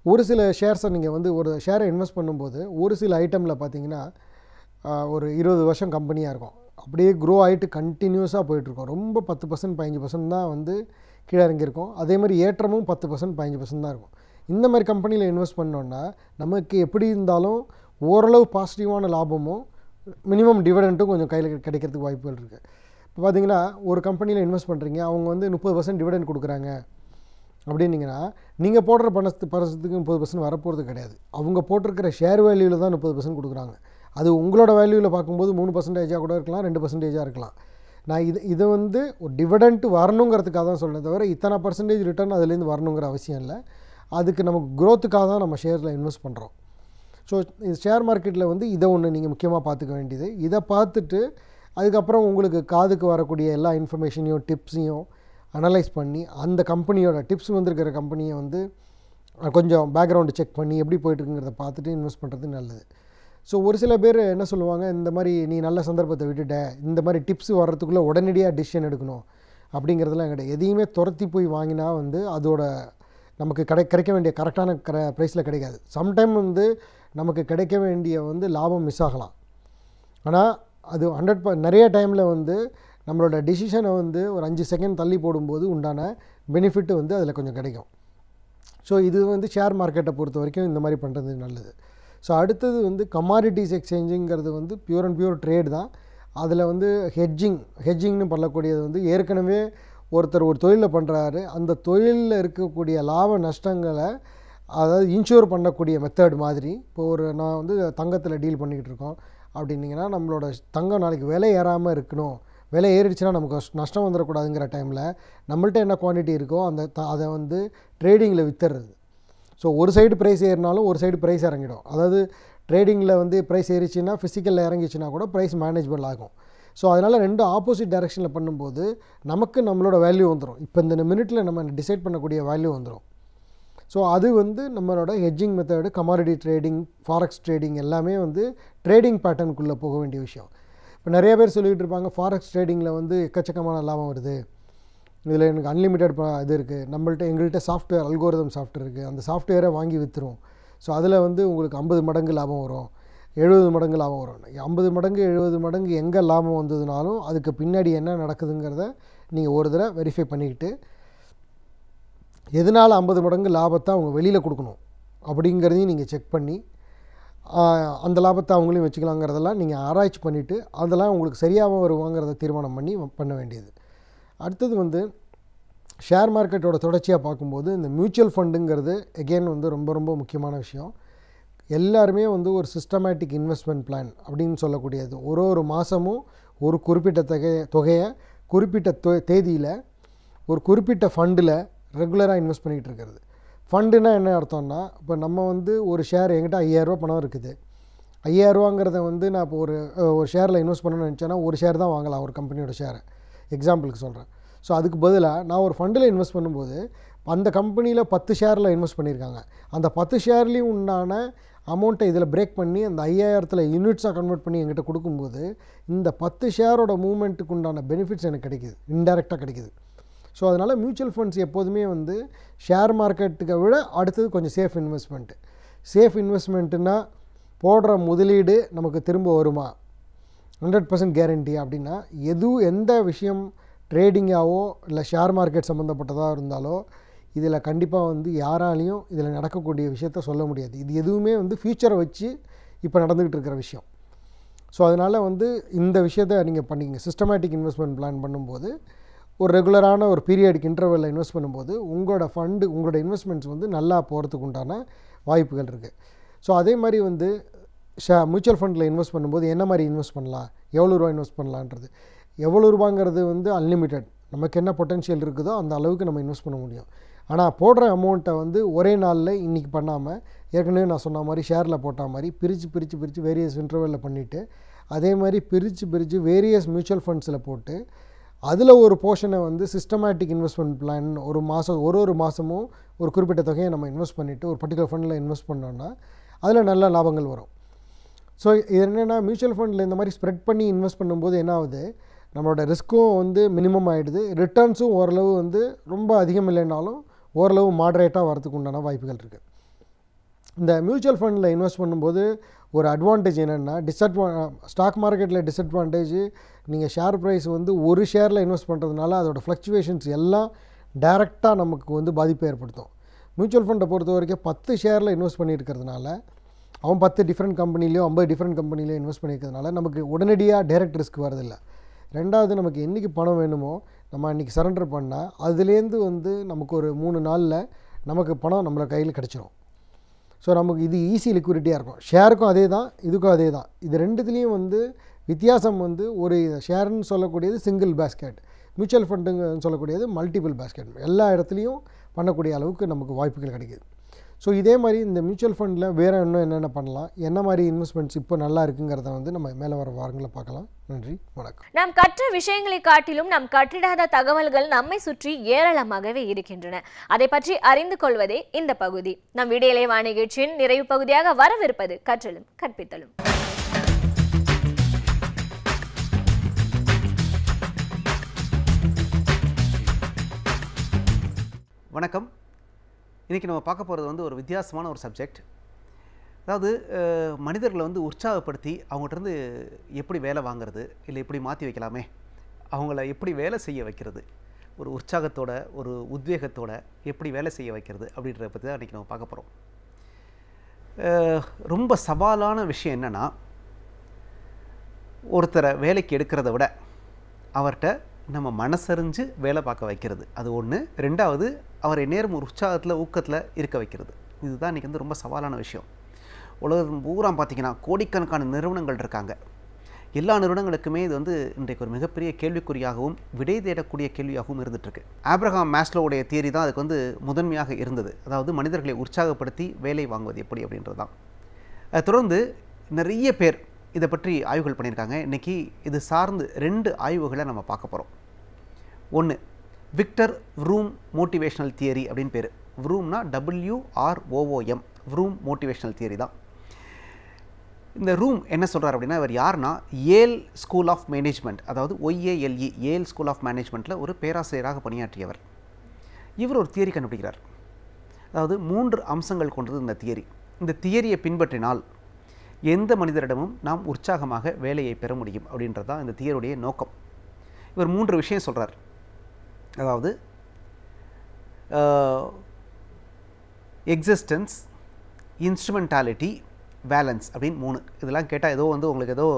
ஒரு சில ஷேர்ஸை நீங்கள் வந்து ஒரு ஷேரை இன்வெஸ்ட் பண்ணும்போது ஒரு சில ஐட்டமில் பார்த்திங்கன்னா ஒரு 20 வருஷம் கம்பெனியாக இருக்கும், அப்படியே க்ரோ ஆகிட்டு கண்டினியூஸாக போயிட்டுருக்கோம். ரொம்ப 10% 15% தான் வந்து கீழே இறங்கியிருக்கும். அதே மாதிரி ஏற்றமும் 10% 15% தான் இருக்கும். இந்த மாதிரி கம்பெனியில் இன்வெஸ்ட் பண்ணோன்னா நமக்கு எப்படி இருந்தாலும் ஓரளவு பாசிட்டிவான லாபமும் மினிமம் டிவிடெண்ட்டும் கொஞ்சம் கையில் கிடைக்கிறதுக்கு வாய்ப்புகள் இருக்குது. இப்போ பார்த்தீங்கன்னா ஒரு கம்பெனியில் இன்வெஸ்ட் பண்ணுறீங்க, அவங்க வந்து 30% டிவிடெண்ட் கொடுக்குறாங்க அப்படின்னீங்கன்னா நீங்கள் போடுற பணத்துக்கு 30% வரப்போகிறது கிடையாது. அவங்க போட்டிருக்கிற ஷேர் வேல்யூவில் தான் 30% கொடுக்குறாங்க. அது உங்களோட வேல்யூவில் பார்க்கும்போது 3% கூட இருக்கலாம், 2% இருக்கலாம். நான் இதை வந்து ஒரு டிவிடெண்ட் வரணுங்கிறதுக்காக தான் சொல்கிறேன் தவிர இத்தனை % ரிட்டர்ன் அதுலேருந்து வரணுங்கிற அவசியம் இல்லை. அதுக்கு நமக்கு க்ரோத்துக்காக தான் நம்ம ஷேரில் இன்வெஸ்ட் பண்ணுறோம். ஸோ ஷேர் மார்க்கெட்டில் வந்து இதை ஒன்று நீங்கள் முக்கியமாக பார்த்துக்க வேண்டியது. இதை பார்த்துட்டு அதுக்கப்புறம் உங்களுக்கு காதுக்கு வரக்கூடிய எல்லா இன்ஃபர்மேஷனையும் டிப்ஸையும் அனலைஸ் பண்ணி அந்த கம்பெனியோட டிப்ஸ் வந்திருக்கிற கம்பெனியை வந்து கொஞ்சம் பேக்ரவுண்டு செக் பண்ணி எப்படி போய்ட்டுருக்குங்கிறத பார்த்துட்டு இன்வெஸ்ட் பண்ணுறது நல்லது. ஸோ ஒரு சில பேர் என்ன சொல்லுவாங்க, இந்த மாதிரி நீ நல்ல சந்தர்ப்பத்தை விட்டுட்ட, இந்த மாதிரி டிப்ஸ் வர்றதுக்குள்ளே உடனடியாக டிசிஷன் எடுக்கணும் அப்படிங்கிறதுலாம் கிடையாது. எதையுமே துரத்தி போய் வாங்கினா வந்து அதோட நமக்கு கிடைக்க வேண்டிய கரெக்டான ப்ரைஸில் கிடைக்காது. சம்டைம் வந்து நமக்கு கிடைக்க வேண்டிய வந்து லாபம் மிஸ் ஆகலாம். ஆனால் அது 100 நிறைய டைமில் வந்து நம்மளோட டிசிஷனை வந்து ஒரு 5 செகண்ட் தள்ளி போடும்போது உண்டான பெனிஃபிட்டு வந்து அதில் கொஞ்சம் கிடைக்கும். ஸோ இது வந்து ஷேர் மார்க்கெட்டை பொறுத்த வரைக்கும் இந்த மாதிரி பண்ணுறது நல்லது. ஸோ அடுத்தது வந்து கமாடிட்டிஸ் எக்ஸ்சேஞ்சுங்கிறது வந்து பியூர் அண்ட் பியூர் ட்ரேட் தான். அதில் வந்து ஹெட்ஜிங்னு பண்ணக்கூடியது வந்து ஏற்கனவே ஒருத்தர் ஒரு தொழிலில் பண்ணுறாரு, அந்த தொழிலில் இருக்கக்கூடிய லாப நஷ்டங்களை அதாவது இன்ஷூர் பண்ணக்கூடிய மெத்தட் மாதிரி. இப்போ நான் வந்து தங்கத்தில் டீல் பண்ணிக்கிட்டு இருக்கோம் அப்படின்னிங்கன்னா நம்மளோட தங்கம் நாளைக்கு விலை ஏறாமல் இருக்கணும், விலை ஏறிடுச்சுன்னா நமக்கு நஷ்டம் வந்துடக்கூடாதுங்கிற டைமில் நம்மள்ட்ட என்ன குவான்டிட்டி இருக்கோ அதை வந்து ட்ரேடிங்கில் விற்றுறது. ஸோ ஒரு சைடு ப்ரைஸ் ஏறினாலும் ஒரு சைடு ப்ரைஸ் இறங்கிடும். அதாவது ட்ரேடிங்கில் வந்து ப்ரைஸ் ஏறிச்சுன்னா ஃபிசிக்கலில் இறங்கிச்சுன்னா கூட ப்ரைஸ் மேனேஜபிள் ஆகும். ஸோ அதனால் 2 ஆப்போசிட் டைரெக்ஷனில் பண்ணும்போது நமக்கு நம்மளோட வேல்யூ வந்துடும். இப்போ இந்த மினிட்டில் நம்ம டிசைட் பண்ணக்கூடிய வேல்யூ வந்துடும். ஸோ அது வந்து நம்மளோட hedging method, commodity trading, forex trading எல்லாமே வந்து ட்ரேடிங் பேட்டர்னுக்குள்ளே போக வேண்டிய விஷயம். இப்போ நிறைய பேர் சொல்லிகிட்டு இருப்பாங்க, ஃபாரெக்ஸ் ட்ரேடிங்கில் வந்து எக்கச்சக்கமான லாபம் வருது, இதில் எனக்கு அன்லிமிட்டட் இது இருக்குது, எங்கள்கிட்ட சாஃப்ட்வேர் அல்கோரிதம் சாஃப்ட்வேர் இருக்குது, அந்த சாஃப்ட்வேரை வாங்கி விற்றுரும். ஸோ அதில் வந்து உங்களுக்கு 50 மடங்கு லாபம் வரும், 70 மடங்கு லாபம் வரும். 50 மடங்கு 70 மடங்கு எங்கே லாபம் வந்ததுனாலும் அதுக்கு பின்னாடி என்ன நடக்குதுங்கிறத நீங்கள் ஒரு தடவை வெரிஃபை பண்ணிக்கிட்டு எதனால் 50 மடங்கு லாபத்தை அவங்க வெளியில் கொடுக்கணும் அப்படிங்கிறதையும் நீங்கள் செக் பண்ணி அந்த லாபத்தை அவங்களையும் வச்சுக்கலாங்கிறதெல்லாம் நீங்கள் ஆராய்ச்சி பண்ணிவிட்டு அதெல்லாம் உங்களுக்கு சரியாக வருவாங்கிறத தீர்மானம் பண்ண வேண்டியது. அடுத்தது வந்து ஷேர் மார்க்கெட்டோட தொடர்ச்சியாக பார்க்கும்போது இந்த மியூச்சுவல் ஃபண்டுங்கிறது எகெயின் வந்து ரொம்ப ரொம்ப முக்கியமான விஷயம். எல்லாருமே வந்து ஒரு சிஸ்டமேட்டிக் இன்வெஸ்ட்மெண்ட் பிளான் அப்படின்னு சொல்லக்கூடியது ஒரு மாதமும் ஒரு குறிப்பிட்ட தொகையை குறிப்பிட்ட தேதியில் ஒரு குறிப்பிட்ட ஃபண்டில் ரெகுலராக இன்வெஸ்ட் பண்ணிகிட்டு இருக்கிறது. ஃபண்டுனா என்ன அர்த்தம்னா, இப்போ நம்ம வந்து ஒரு ஷேர் என்கிட்ட 5000 ரூபா பணம் இருக்குது, 5000 ரூபாங்கிறத வந்து நான் இப்போ ஒரு ஷேரில் இன்வெஸ்ட் பண்ணணும்னு நினச்சேன்னா ஒரு ஷேர் தான் வாங்கலாம், ஒரு கம்பெனியோட ஷேரை எக்ஸாம்பிளுக்கு சொல்கிறேன். ஸோ அதுக்கு பதிலாக நான் ஒரு ஃபண்டில் இன்வெஸ்ட் பண்ணும்போது அந்த கம்பெனியில் 10 ஷேரில் இன்வெஸ்ட் பண்ணியிருக்காங்க, அந்த 10 ஷேர்லேயும் உண்டான அமௌண்ட்டை இதில் பிரேக் பண்ணி அந்த 5000 யூனிட்ஸாக கன்வெர்ட் பண்ணி என்கிட்ட கொடுக்கும்போது இந்த 10 ஷேரோட மூவ்மெண்ட்டுக்கு உண்டான பெனிஃபிட்ஸ் எனக்கு கிடைக்குது, இன்டெரக்டாக கிடைக்குது. ஸோ அதனால் மியூச்சுவல் ஃபண்ட்ஸ் எப்போதுமே வந்து ஷேர் மார்க்கெட்டுக்கு விட அடுத்தது கொஞ்சம் சேஃப் இன்வெஸ்ட்மெண்ட்டு. சேஃப் இன்வெஸ்ட்மெண்ட்டுன்னா போடுற முதலீடு நமக்கு திரும்ப வருமா 100% கேரண்டி அப்படின்னா எந்த விஷயம் ட்ரேடிங்காவோ இல்லை ஷேர் மார்க்கெட் சம்மந்தப்பட்டதாக இருந்தாலோ இதில் கண்டிப்பாக வந்து யாராலையும் இதில் நடக்கக்கூடிய விஷயத்த சொல்ல முடியாது. இது எதுவுமே வந்து ஃபியூச்சரை வச்சு இப்போ நடந்துக்கிட்டு இருக்கிற விஷயம். ஸோ அதனால் வந்து இந்த விஷயத்தை நீங்கள் பண்ணிக்கங்க. சிஸ்டமேட்டிக் இன்வெஸ்ட்மெண்ட் பிளான் பண்ணும்போது ஒரு ரெகுலரான ஒரு பீரியடுக்கு இன்டர்வலில் இன்வெஸ்ட் பண்ணும்போது உங்களோட ஃபண்டு உங்களோட இன்வெஸ்ட்மெண்ட்ஸ் வந்து நல்லா போகிறதுக்கு உண்டான வாய்ப்புகள் இருக்குது. ஸோ அதே மாதிரி வந்து மியூச்சுவல் ஃபண்டில் இன்வெஸ்ட் பண்ணும்போது என்ன மாதிரி இன்வெஸ்ட் பண்ணலாம், எவ்வளோ ரூபா இன்வெஸ்ட் பண்ணலான்றது. எவ்வளோ ரூபாங்கிறது வந்து அன்லிமிட்டெட், நமக்கு என்ன பொட்டென்ஷியல் இருக்குதோ அந்த அளவுக்கு நம்ம இன்வெஸ்ட் பண்ண முடியும். ஆனால் போடுற அமௌண்ட்டை வந்து ஒரே நாளில் இன்றைக்கி பண்ணாமல் ஏற்கனவே நான் சொன்ன மாதிரி ஷேரில் போட்ட மாதிரி பிரித்து வேரியஸ் இன்டர்வலில் பண்ணிவிட்டு அதே மாதிரி பிரித்து வேரியஸ் மியூச்சுவல் ஃபண்ட்ஸில் போட்டு அதில் ஒரு போர்ஷனை வந்து சிஸ்டமேட்டிக் இன்வெஸ்ட்மெண்ட் பிளான் ஒரு மாதமும் ஒரு குறிப்பிட்ட தொகையை நம்ம இன்வெஸ்ட் பண்ணிவிட்டு ஒரு பர்டிகுலர் ஃபண்டில் இன்வெஸ்ட் பண்ணோன்னா அதில் நல்ல லாபங்கள் வரும். ஸோ இது என்னென்னா மியூச்சுவல் ஃபண்டில் இந்த மாதிரி ஸ்ப்ரெட் பண்ணி இன்வெஸ்ட் பண்ணும்போது என்ன ஆகுது, நம்மளோட ரிஸ்க்கும் வந்து மினிமம் ஆகிடுது, ரிட்டர்ன்ஸும் ஓரளவு வந்து ரொம்ப அதிகம் இல்லைனாலும் ஓரளவு மாடரேட்டாக வரதுக்கு உண்டான வாய்ப்புகள் இருக்குது. இந்த மியூச்சுவல் ஃபண்டில் இன்வெஸ்ட் பண்ணும்போது ஒரு அட்வான்டேஜ் என்னென்னா ஸ்டாக் மார்க்கெட்டில் டிஸ்அட்வான்டேஜ், நீங்கள் ஷேர் ப்ரைஸ் வந்து ஒரு ஷேரில் இன்வெஸ்ட் பண்ணுறதுனால அதோடய ஃப்ளக்சுவேஷன்ஸ் எல்லாம் டைரெக்டாக நமக்கு வந்து பாதிப்பை ஏற்படுத்தும். மியூச்சுவல் ஃபண்டை பொறுத்த வரைக்கும் 10 ஷேரில் இன்வெஸ்ட் பண்ணியிருக்கிறதுனால அவன் 10 டிஃப்ரெண்ட் கம்பெனிலையோ 50 டிஃப்ரெண்ட் கம்பெனிலையோ இன்வெஸ்ட் பண்ணியிருக்கிறதுனால நமக்கு உடனடியாக டைரக்ட் ரிஸ்க் வரதில்லை. ரெண்டாவது, நமக்கு என்றைக்கு பணம் வேணுமோ நம்ம அன்றைக்கி சரண்டர் பண்ணால் அதுலேருந்து வந்து நமக்கு ஒரு 3 நாளில் நமக்கு பணம் நம்மள கையில் கிடச்சிரும். ஸோ நமக்கு இது ஈஸி லிக்விடிட்டியாக இருக்கும். ஷேருக்கும் அதே தான், இதுக்கும் அதே தான். இது ரெண்டுத்துலேயும் வந்து வித்தியாசம் வந்து ஒரு ஷேர்னு சொல்லக்கூடியது சிங்கிள் பேஸ்கெட், மியூச்சுவல் ஃபண்டுன்னு சொல்லக்கூடியது மல்டிபிள் பேஸ்கெட். எல்லா இடத்துலையும் பண்ணக்கூடிய அளவுக்கு நமக்கு வாய்ப்புகள் கிடைக்கிது. ஸோ இதே மாதிரி இந்த மியூச்சுவல் ஃபண்டில் வேறு இன்னும் என்னென்ன பண்ணலாம், என்ன மாதிரி இன்வெஸ்ட்மெண்ட்ஸ் இப்போ நல்லா இருக்குங்கிறத வந்து நம்ம மேலே வர வாரங்களில் பார்க்கலாம். நன்றி, வணக்கம். நாம் கற்ற விஷயங்களை காட்டிலும் நாம் கற்றிடாத தகவல்கள் நம்மை சுற்றி ஏராளமாகவே இருக்கின்றன. அதை பற்றி அறிந்து கொள்வதே இந்த பகுதி. நம் விடியலை வா நிகழ்ச்சியின் நிறைவு பகுதியாக வரவிருப்பது கற்றலும் கற்பித்தலும். வணக்கம். இன்றைக்கி நம்ம பார்க்க போகிறது வந்து ஒரு வித்தியாசமான ஒரு சப்ஜெக்ட். அதாவது மனிதர்களை வந்து உற்சாகப்படுத்தி அவங்ககிட்டருந்து எப்படி வேலை வாங்கிறது, இல்லை எப்படி மாற்றி வைக்கலாமே, அவங்கள எப்படி வேலை செய்ய வைக்கிறது, ஒரு உற்சாகத்தோட ஒரு உத்வேகத்தோட எப்படி வேலை செய்ய வைக்கிறது அப்படின்றத பற்றி தான் இன்றைக்கி நம்ம பார்க்க போகிறோம். ரொம்ப சவாலான விஷயம் என்னென்னா, ஒருத்தரை வேலைக்கு எடுக்கிறத விட அவர்கிட்ட நம்ம மனசறிஞ்சு வேலை பார்க்க வைக்கிறது, அது ஒன்று. ரெண்டாவது, அவரை நேரம் ஒரு உற்சாகத்தில் ஊக்கத்தில் இருக்க வைக்கிறது. இதுதான் இன்றைக்கி வந்து ரொம்ப சவாலான விஷயம். உலகம் பூரா பார்த்திங்கன்னா கோடிக்கணக்கான நிறுவனங்கள் இருக்காங்க. எல்லா நிறுவனங்களுக்குமே இது வந்து இன்றைக்கு ஒரு மிகப்பெரிய கேள்விக்குறியாகவும் விடை தேடக்கூடிய கேள்வியாகவும் இருந்துகிட்ருக்கு. ஆப்ரஹாம் மேஸ்லோவுடைய தியரி தான் அதுக்கு வந்து முதன்மையாக இருந்தது. அதாவது மனிதர்களை உற்சாகப்படுத்தி வேலை வாங்குவது எப்படி அப்படின்றது தான். அதை தொடர்ந்து நிறைய பேர் இதை பற்றி ஆய்வுகள் பண்ணியிருக்காங்க. இன்றைக்கி இது சார்ந்து 2 ஆய்வுகளை நம்ம பார்க்க போகிறோம். ஒன்று, விக்டர் வ்ரூம் மோட்டிவேஷ்னல் தியரி அப்படின்னு பேர். வ்ரூம்னா WROOM, வ்ரூம் மோட்டிவேஷ்னல் தியரி தான். இந்த ரூம் என்ன சொல்கிறார் அப்படின்னா, இவர் யாருன்னா ஏல் ஸ்கூல் ஆஃப் மேனேஜ்மெண்ட், அதாவது OALE, ஏல் ஸ்கூல் ஆஃப் மேனேஜ்மெண்ட்டில் ஒரு பேராசிரியராக பணியாற்றியவர். இவர் ஒரு தியரி கண்டுபிடிக்கிறார். அதாவது 3 அம்சங்கள் கொண்டது இந்த தியரி. இந்த தியரியை பின்பற்றினால் எந்த மனிதரிடமும் நாம் உற்சாகமாக வேலையை பெற முடியும் அப்படின்றது தான் இந்த தியரியுடைய நோக்கம். இவர் 3 விஷயம் சொல்கிறார். அதாவது எக்ஸிஸ்டன்ஸ், இன்ஸ்ட்ருமெண்டாலிட்டி, வேலன்ஸ் அப்படின்னு 3. இதெல்லாம் கேட்டால் ஏதோ வந்து உங்களுக்கு ஏதோ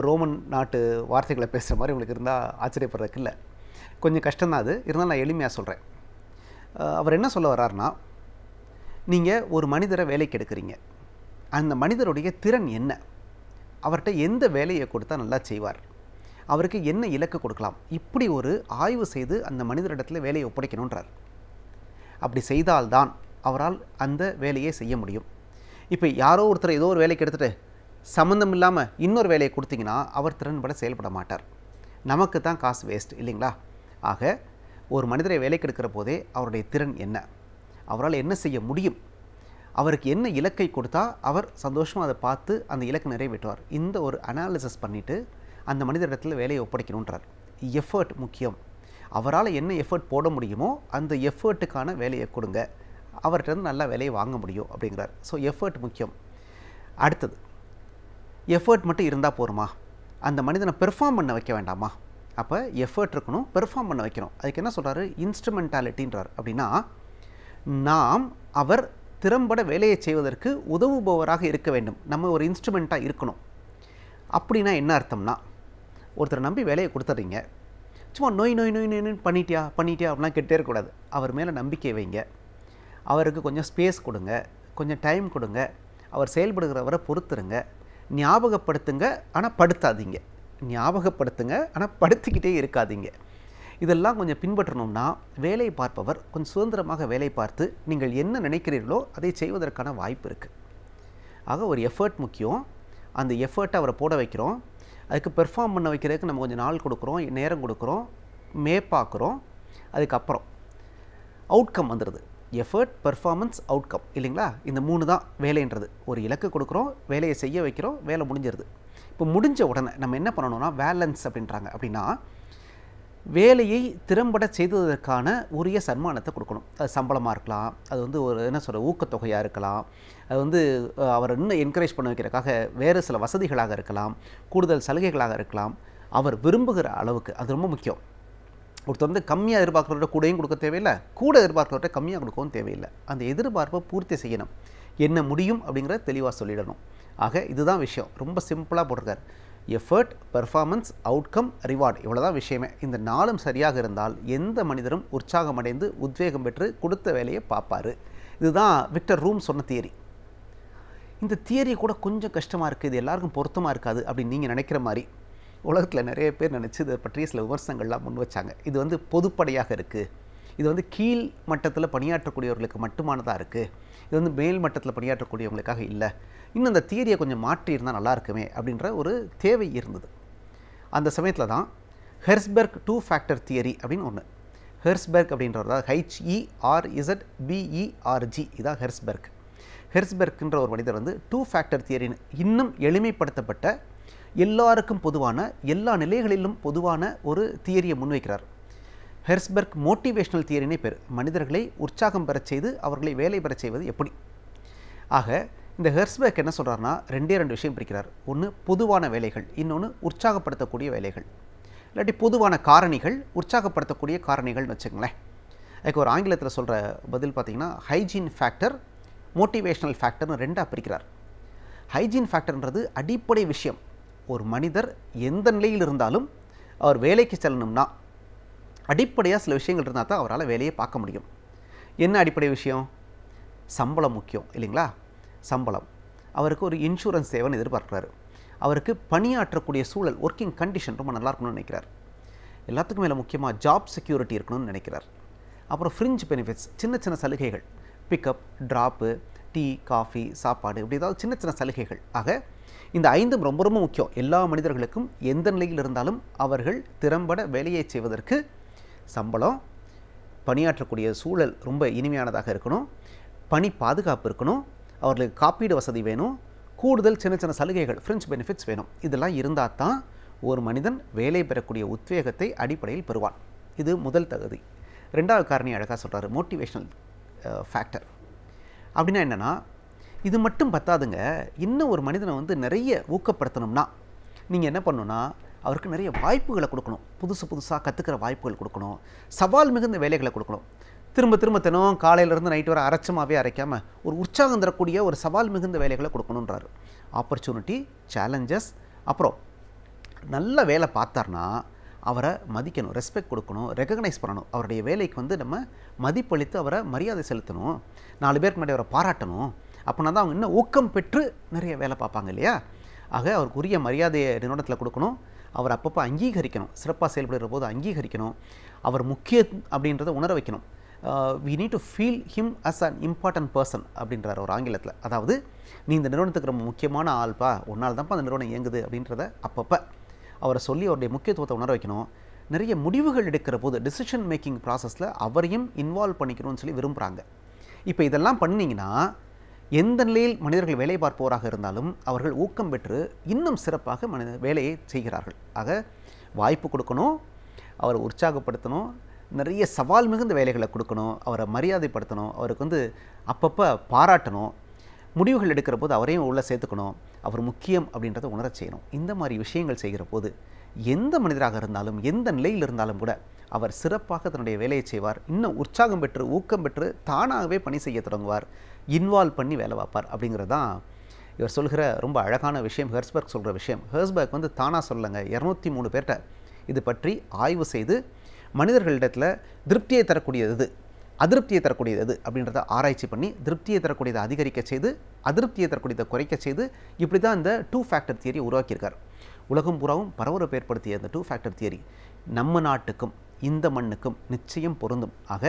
ரோமன் நாட்டு வார்த்தைகளை பேசுகிற மாதிரி உங்களுக்கு இருந்தால் ஆச்சரியப்படுறதுக்கு இல்லை, கொஞ்சம் கஷ்டம்தான் அது. இருந்தாலும் நான் எளிமையாக சொல்கிறேன். அவர் என்ன சொல்ல வர்றாருன்னா, நீங்கள் ஒரு மனிதரை வேலைக்கு எடுக்கிறீங்க, அந்த மனிதருடைய திறன் என்ன, அவர்கிட்ட எந்த வேலையை கொடுத்தா நல்லா செய்வார், அவருக்கு என்ன இலக்கு கொடுக்கலாம், இப்படி ஒரு ஆய்வு செய்து அந்த மனிதரிடத்தில் வேலையை ஒப்படைக்கணுன்றார். அப்படி செய்தால்தான் அவரால் அந்த வேலையை செய்ய முடியும். இப்போ யாரோ ஒருத்தர் ஏதோ ஒரு வேலைக்கு எடுத்துகிட்டு சம்மந்தம் இல்லாமல் இன்னொரு வேலையை கொடுத்தீங்கன்னா அவர் திறன்பட செயல்பட மாட்டார். நமக்கு தான் காசு வேஸ்ட் இல்லைங்களா? ஆக ஒரு மனிதரை வேலைக்கு எடுக்கிற போதே அவருடைய திறன் என்ன, அவரால் என்ன செய்ய முடியும், அவருக்கு என்ன இலக்கை கொடுத்தா அவர் சந்தோஷமாக அதை பார்த்து அந்த இலக்கை நிறைவேற்றுவார், இந்த ஒரு அனாலிசிஸ் பண்ணிவிட்டு அந்த மனிதரிடத்தில் வேலையை ஒப்படைக்கணுன்றார். எஃபர்ட் முக்கியம். அவரால் என்ன எஃபர்ட் போட முடியுமோ அந்த எஃபர்ட்டுக்கான வேலையை கொடுங்க, அவர்கிட்ட நல்ல வேலையை வாங்க முடியும் அப்படிங்கிறார். ஸோ எஃபர்ட் முக்கியம். அடுத்தது, எஃபர்ட் மட்டும் இருந்தால் போருமா, அந்த மனிதனை பெர்ஃபார்ம் பண்ண வைக்க வேண்டாமா? அப்போ எஃபர்ட் இருக்கணும், பெர்ஃபார்ம் பண்ண வைக்கணும். அதுக்கு என்ன சொல்கிறாரு? இன்ஸ்ட்ருமெண்டாலிட்டின்றார். அப்படின்னா நாம் அவர் திறம்பட வேலையை செய்வதற்கு உதவுபவராக இருக்க வேண்டும். நம்ம ஒரு இன்ஸ்ட்ருமெண்ட்டாக இருக்கணும். அப்படின்னா என்ன அர்த்தம்னா, ஒருத்தரை நம்பி வேலையை கொடுத்துட்றீங்க, சும்மா நோய் நோய் நோய் நோய் பண்ணிட்டியா அப்படிலாம் கேட்டே இருக்கக்கூடாது. அவர் மேலே நம்பிக்கை வைங்க, அவருக்கு கொஞ்சம் ஸ்பேஸ் கொடுங்க, கொஞ்சம் டைம் கொடுங்க, அவர் செயல்படுகிறவரை பொறுத்துருங்க, ஞாபகப்படுத்துங்க ஆனால் படுத்தாதீங்க, ஞாபகப்படுத்துங்க ஆனால் படுத்திக்கிட்டே இருக்காதீங்க. இதெல்லாம் கொஞ்சம் பின்பற்றணும்னா வேலை பார்ப்பவர் கொஞ்சம் சுதந்திரமாக வேலை பார்த்து நீங்கள் என்ன நினைக்கிறீர்களோ அதை செய்வதற்கான வாய்ப்பு இருக்குது. ஆக ஒரு எஃபர்ட் முக்கியம். அந்த எஃபர்ட்டை அவரை போட வைக்கிறோம். அதுக்கு பெர்ஃபார்ம் பண்ண வைக்கிறதுக்கு நம்ம கொஞ்சம் நாள் கொடுக்குறோம், நேரம் கொடுக்குறோம், மேப்பாக்குறோம். அதுக்கப்புறம் அவுட்கம் வந்துடுது. எஃபர்ட், பெர்ஃபார்மன்ஸ், அவுட்கம் இல்லைங்களா? இந்த 3 தான் வேலைன்றது. ஒரு இலக்கு கொடுக்குறோம், வேலையை செய்ய வைக்கிறோம், வேலை முடிஞ்சிருது. இப்போ முடிஞ்ச உடனே நம்ம என்ன பண்ணணும்னா வேலன்ஸ் அப்படின்றாங்க. அப்படின்னா வேலையை திறம்பட செய்ததற்கான உரிய சன்மானத்தை கொடுக்கணும். அது சம்பளமாக இருக்கலாம், அது வந்து ஒரு என்ன சொல்கிற ஊக்கத்தொகையாக இருக்கலாம், அது வந்து அவரை இன்னும் என்கரேஜ் பண்ண வைக்கிறதுக்காக வேறு சில வசதிகளாக இருக்கலாம், கூடுதல் சலுகைகளாக இருக்கலாம். அவர் விரும்புகிற அளவுக்கு, அது ரொம்ப முக்கியம். ஒருத்தர் வந்து கம்மியாக எதிர்பார்க்குறவரை கூடயும் கொடுக்க தேவையில்லை, கூட எதிர்பார்க்குறவரை கம்மியாக கொடுக்கவும் தேவையில்லை. அந்த எதிர்பார்ப்பை பூர்த்தி செய்யணும். என்ன முடியும் அப்படிங்கிறத தெளிவாக சொல்லிடணும். ஆக இதுதான் விஷயம். ரொம்ப சிம்பிளாக போட்டிருக்காரு. எஃபர்ட், பெர்ஃபார்மன்ஸ், அவுட்கம், ரிவார்டு, இவ்வளோதான் விஷயமே. இந்த 4ம் சரியாக இருந்தால் எந்த மனிதரும் உற்சாகமடைந்து உத்வேகம் பெற்று கொடுத்த வேலையை பார்ப்பார். இதுதான் விக்டர் ரூம் சொன்ன தியரி. இந்த தியரி கூட கொஞ்சம் கஷ்டமாக இருக்குது, இது எல்லாருக்கும் பொருத்தமாக இருக்காது அப்படின்னு நீங்கள் நினைக்கிற மாதிரி உலகத்தில் நிறைய பேர் நினச்சி இதை பற்றிய சில விமர்சனங்கள்லாம் முன் வச்சாங்க. இது வந்து பொதுப்படையாக இருக்குது, இது வந்து கீழ் மட்டத்தில் பணியாற்றக்கூடியவர்களுக்கு மட்டுமானதாக இருக்குது, இது வந்து மேல் மட்டத்தில் பணியாற்றக்கூடியவங்களுக்காக இல்லை, இன்னும் இந்த தியரியை கொஞ்சம் மாற்றி இருந்தால் நல்லா இருக்குமே அப்படின்ற ஒரு தேவை இருந்தது. அந்த சமயத்தில் தான் ஹெர்ஸ்பெர்க் 2 ஃபேக்டர் தியரி அப்படின்னு ஒன்று. ஹெர்ஸ்பெர்க் அப்படின்றவர் தான் HERZBERG, இதான் ஹெர்ஸ்பெர்க். ஹெர்ஸ்பெர்க்ன்ற ஒரு மனிதர் வந்து 2 ஃபேக்டர் தியரின்னு இன்னும் எளிமைப்படுத்தப்பட்ட எல்லாருக்கும் பொதுவான எல்லா நிலைகளிலும் பொதுவான ஒரு தியரியை முன்வைக்கிறார். ஹெர்ஸ்பெர்க் மோட்டிவேஷனல் தியரினே பேர். மனிதர்களை உற்சாகம் பெறச் செய்து அவர்களை வேலை பெறச் செய்வது எப்படி. ஆக இந்த ஹெர்ஸ்பெர்க் என்ன சொல்கிறாருன்னா 2 விஷயம் பிரிக்கிறார். ஒன்று பொதுவான வேலைகள், இன்னொன்று உற்சாகப்படுத்தக்கூடிய வேலைகள். இல்லாட்டி பொதுவான காரணிகள், உற்சாகப்படுத்தக்கூடிய காரணிகள்னு வச்சுங்களேன். அதுக்கு ஒரு ஆங்கிலத்தில் சொல்கிற பதில் பார்த்திங்கன்னா ஹைஜீன் ஃபேக்டர், மோட்டிவேஷனல் ஃபேக்டர்னு 2ஆக பிரிக்கிறார். ஹைஜீன் ஃபேக்டர்ன்றது அடிப்படை விஷயம். ஒரு மனிதர் எந்த நிலையில் இருந்தாலும் அவர் வேலைக்கு செல்லணும்னா அடிப்படையாக சில விஷயங்கள் இருந்தால் தான் அவரால் வேலையை பார்க்க முடியும். என்ன அடிப்படை விஷயம்? சம்பளம் முக்கியம் இல்லைங்களா? சம்பளம். அவருக்கு ஒரு இன்சூரன்ஸ் தேவைன்னு எதிர்பார்க்குறாரு. அவருக்கு பணியாற்றக்கூடிய சூழல், ஒர்க்கிங் கண்டிஷன் ரொம்ப நல்லா இருக்கணும்னு நினைக்கிறார். எல்லாத்துக்கும் மேலே முக்கியமாக ஜாப் செக்யூரிட்டி இருக்கணும்னு நினைக்கிறார். அப்புறம் ஃப்ரிஞ்ச் பெனிஃபிட்ஸ், சின்ன சின்ன சலுகைகள், பிக்கப், ட்ராப்பு, டீ, காஃபி, சாப்பாடு, இப்படி ஏதாவது சின்ன சின்ன சலுகைகள். ஆக இந்த 5ம் ரொம்ப ரொம்ப முக்கியம். எல்லா மனிதர்களுக்கும் எந்த நிலையில் இருந்தாலும் அவர்கள் திறம்பட வேலையை செய்வதற்கு சம்பளம், பணியாற்றக்கூடிய சூழல் ரொம்ப இனிமையானதாக இருக்கணும், பணி பாதுகாப்பு இருக்கணும், அவர்களுக்கு காப்பீடு வசதி வேணும், கூடுதல் சின்ன சின்ன சலுகைகள், ஃப்ரிஞ்ச் பெனிஃபிட்ஸ் வேணும். இதெல்லாம் இருந்தால் தான் ஒரு மனிதன் வேலை பெறக்கூடிய உத்வேகத்தை அடிப்படையில் பெறுவான். இது முதல் தகுதி. 2வது காரணி அழகாக சொல்கிறாரு, மோட்டிவேஷனல் ஃபேக்டர். அப்படின்னா என்னென்னா, இது மட்டும் பத்தாதுங்க. இன்னும் ஒரு மனிதனை வந்து நிறைய ஊக்கப்படுத்தணும்னா நீங்கள் என்ன பண்ணணும்னா அவருக்கு நிறைய வாய்ப்புகளை கொடுக்கணும். புதுசாக கற்றுக்கிற வாய்ப்புகள் கொடுக்கணும், சவால் மிகுந்த வேலைகளை கொடுக்கணும். திரும்ப தினம் காலையிலேருந்து நைட்டு வரை அரைச்சமாகவே அரைக்காமல் ஒரு உற்சாகம் தரக்கூடிய ஒரு சவால் மிகுந்த வேலைகளை கொடுக்கணுன்றாரு. Opportunity, challenges. அப்புறம் நல்ல வேலை பார்த்தார்னா அவரை மதிக்கணும், ரெஸ்பெக்ட் கொடுக்கணும், ரெகக்னைஸ் பண்ணணும். அவருடைய வேலைக்கு வந்து நம்ம மதிப்பளித்து அவரை மரியாதை செலுத்தணும், 4 பேருக்கு முன்னாடி அவரை பாராட்டணும். அப்படின்னா தான் அவங்க இன்னும் ஊக்கம் பெற்று நிறைய வேலை பார்ப்பாங்க இல்லையா? ஆக அவருக்கு உரிய மரியாதையை நிறுவனத்தில் கொடுக்கணும், அவர் அப்பப்போ அங்கீகரிக்கணும், சிறப்பாக செயல்படுகிற போது அங்கீகரிக்கணும், அவர் முக்கிய அப்படின்றத உணர வைக்கணும். we need to feel him as an important person அப்படின்றார் ஒரு ஆங்கிலத்தில். அதாவது நீ இந்த நிறுவனத்துக்கு ரொம்ப முக்கியமான ஆள்பா, ஒன்றால் தான்ப்பா அந்த நிறுவனம் இயங்குது அப்படின்றத அப்பப்போ அவரை சொல்லி அவருடைய முக்கியத்துவத்தை உணர வைக்கணும். நிறைய முடிவுகள் எடுக்கிற போது டிசிஷன் மேக்கிங் ப்ராசஸில் அவரையும் இன்வால்வ் பண்ணிக்கணும்னு சொல்லி விரும்புகிறாங்க. இப்போ இதெல்லாம் பண்ணிங்கன்னா எந்த நிலையில் மனிதர்கள் வேலை பார்ப்பவராக இருந்தாலும் அவர்கள் ஊக்கம் பெற்று இன்னும் சிறப்பாக வேலையை செய்கிறார்கள். ஆக வாய்ப்பு கொடுக்கணும், அவரை உற்சாகப்படுத்தணும், நிறைய சவால் மிகுந்த வேலைகளை கொடுக்கணும், அவரை மரியாதைப்படுத்தணும், அவருக்கு வந்து அப்பப்போ பாராட்டணும். முடிவுகள் எடுக்கிற போது அவரையும் உள்ளே சேர்த்துக்கணும், அவர் முக்கியம் அப்படின்றத உணரச் செய்யணும். இந்த மாதிரி விஷயங்கள் செய்கிற போது எந்த மனிதராக இருந்தாலும் எந்த நிலையில் இருந்தாலும் கூட அவர் சிறப்பாக தன்னுடைய வேலையை செய்வார். இன்னும் உற்சாகம் பெற்று ஊக்கம் பெற்று தானாகவே பணி செய்ய தொடங்குவார், இன்வால்வ் பண்ணி வேலை பார்ப்பார். அப்படிங்கிறது தான் இவர் சொல்கிற ரொம்ப அழகான விஷயம், ஹெர்ஸ்பர்க் சொல்கிற விஷயம். ஹெர்ஸ்பர்க் வந்து தானாக சொல்லலைங்க, 203 பேர்கிட்ட இது பற்றி ஆய்வு செய்து மனிதர்களிடத்தில் திருப்தியை தரக்கூடியது எது, அதிருப்தியை தரக்கூடியது எது அப்படின்றத ஆராய்ச்சி பண்ணி திருப்தியை தரக்கூடியதை அதிகரிக்க செய்து அதிருப்தியை தரக்கூடியதை குறைக்க செய்து இப்படி தான் இந்த 2 ஃபேக்டர் தியரி உருவாக்கியிருக்கார். உலகம் பூராவும் பரவரப்பு ஏற்படுத்திய இந்த 2 ஃபேக்டர் தியரி நம்ம நாட்டுக்கும் இந்த மண்ணுக்கும் நிச்சயம் பொருந்தும். ஆக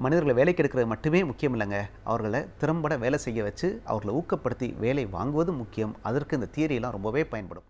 மனிதர்களை வேலைக்கு எடுக்கிறது மட்டுமே முக்கியம் இல்லைங்க, அவர்களை திறம்பட வேலை செய்ய வச்சு அவர்களை ஊக்கப்படுத்தி வேலை வாங்குவது முக்கியம். அதற்கு இந்த தியரியெல்லாம் ரொம்பவே பயன்படும்.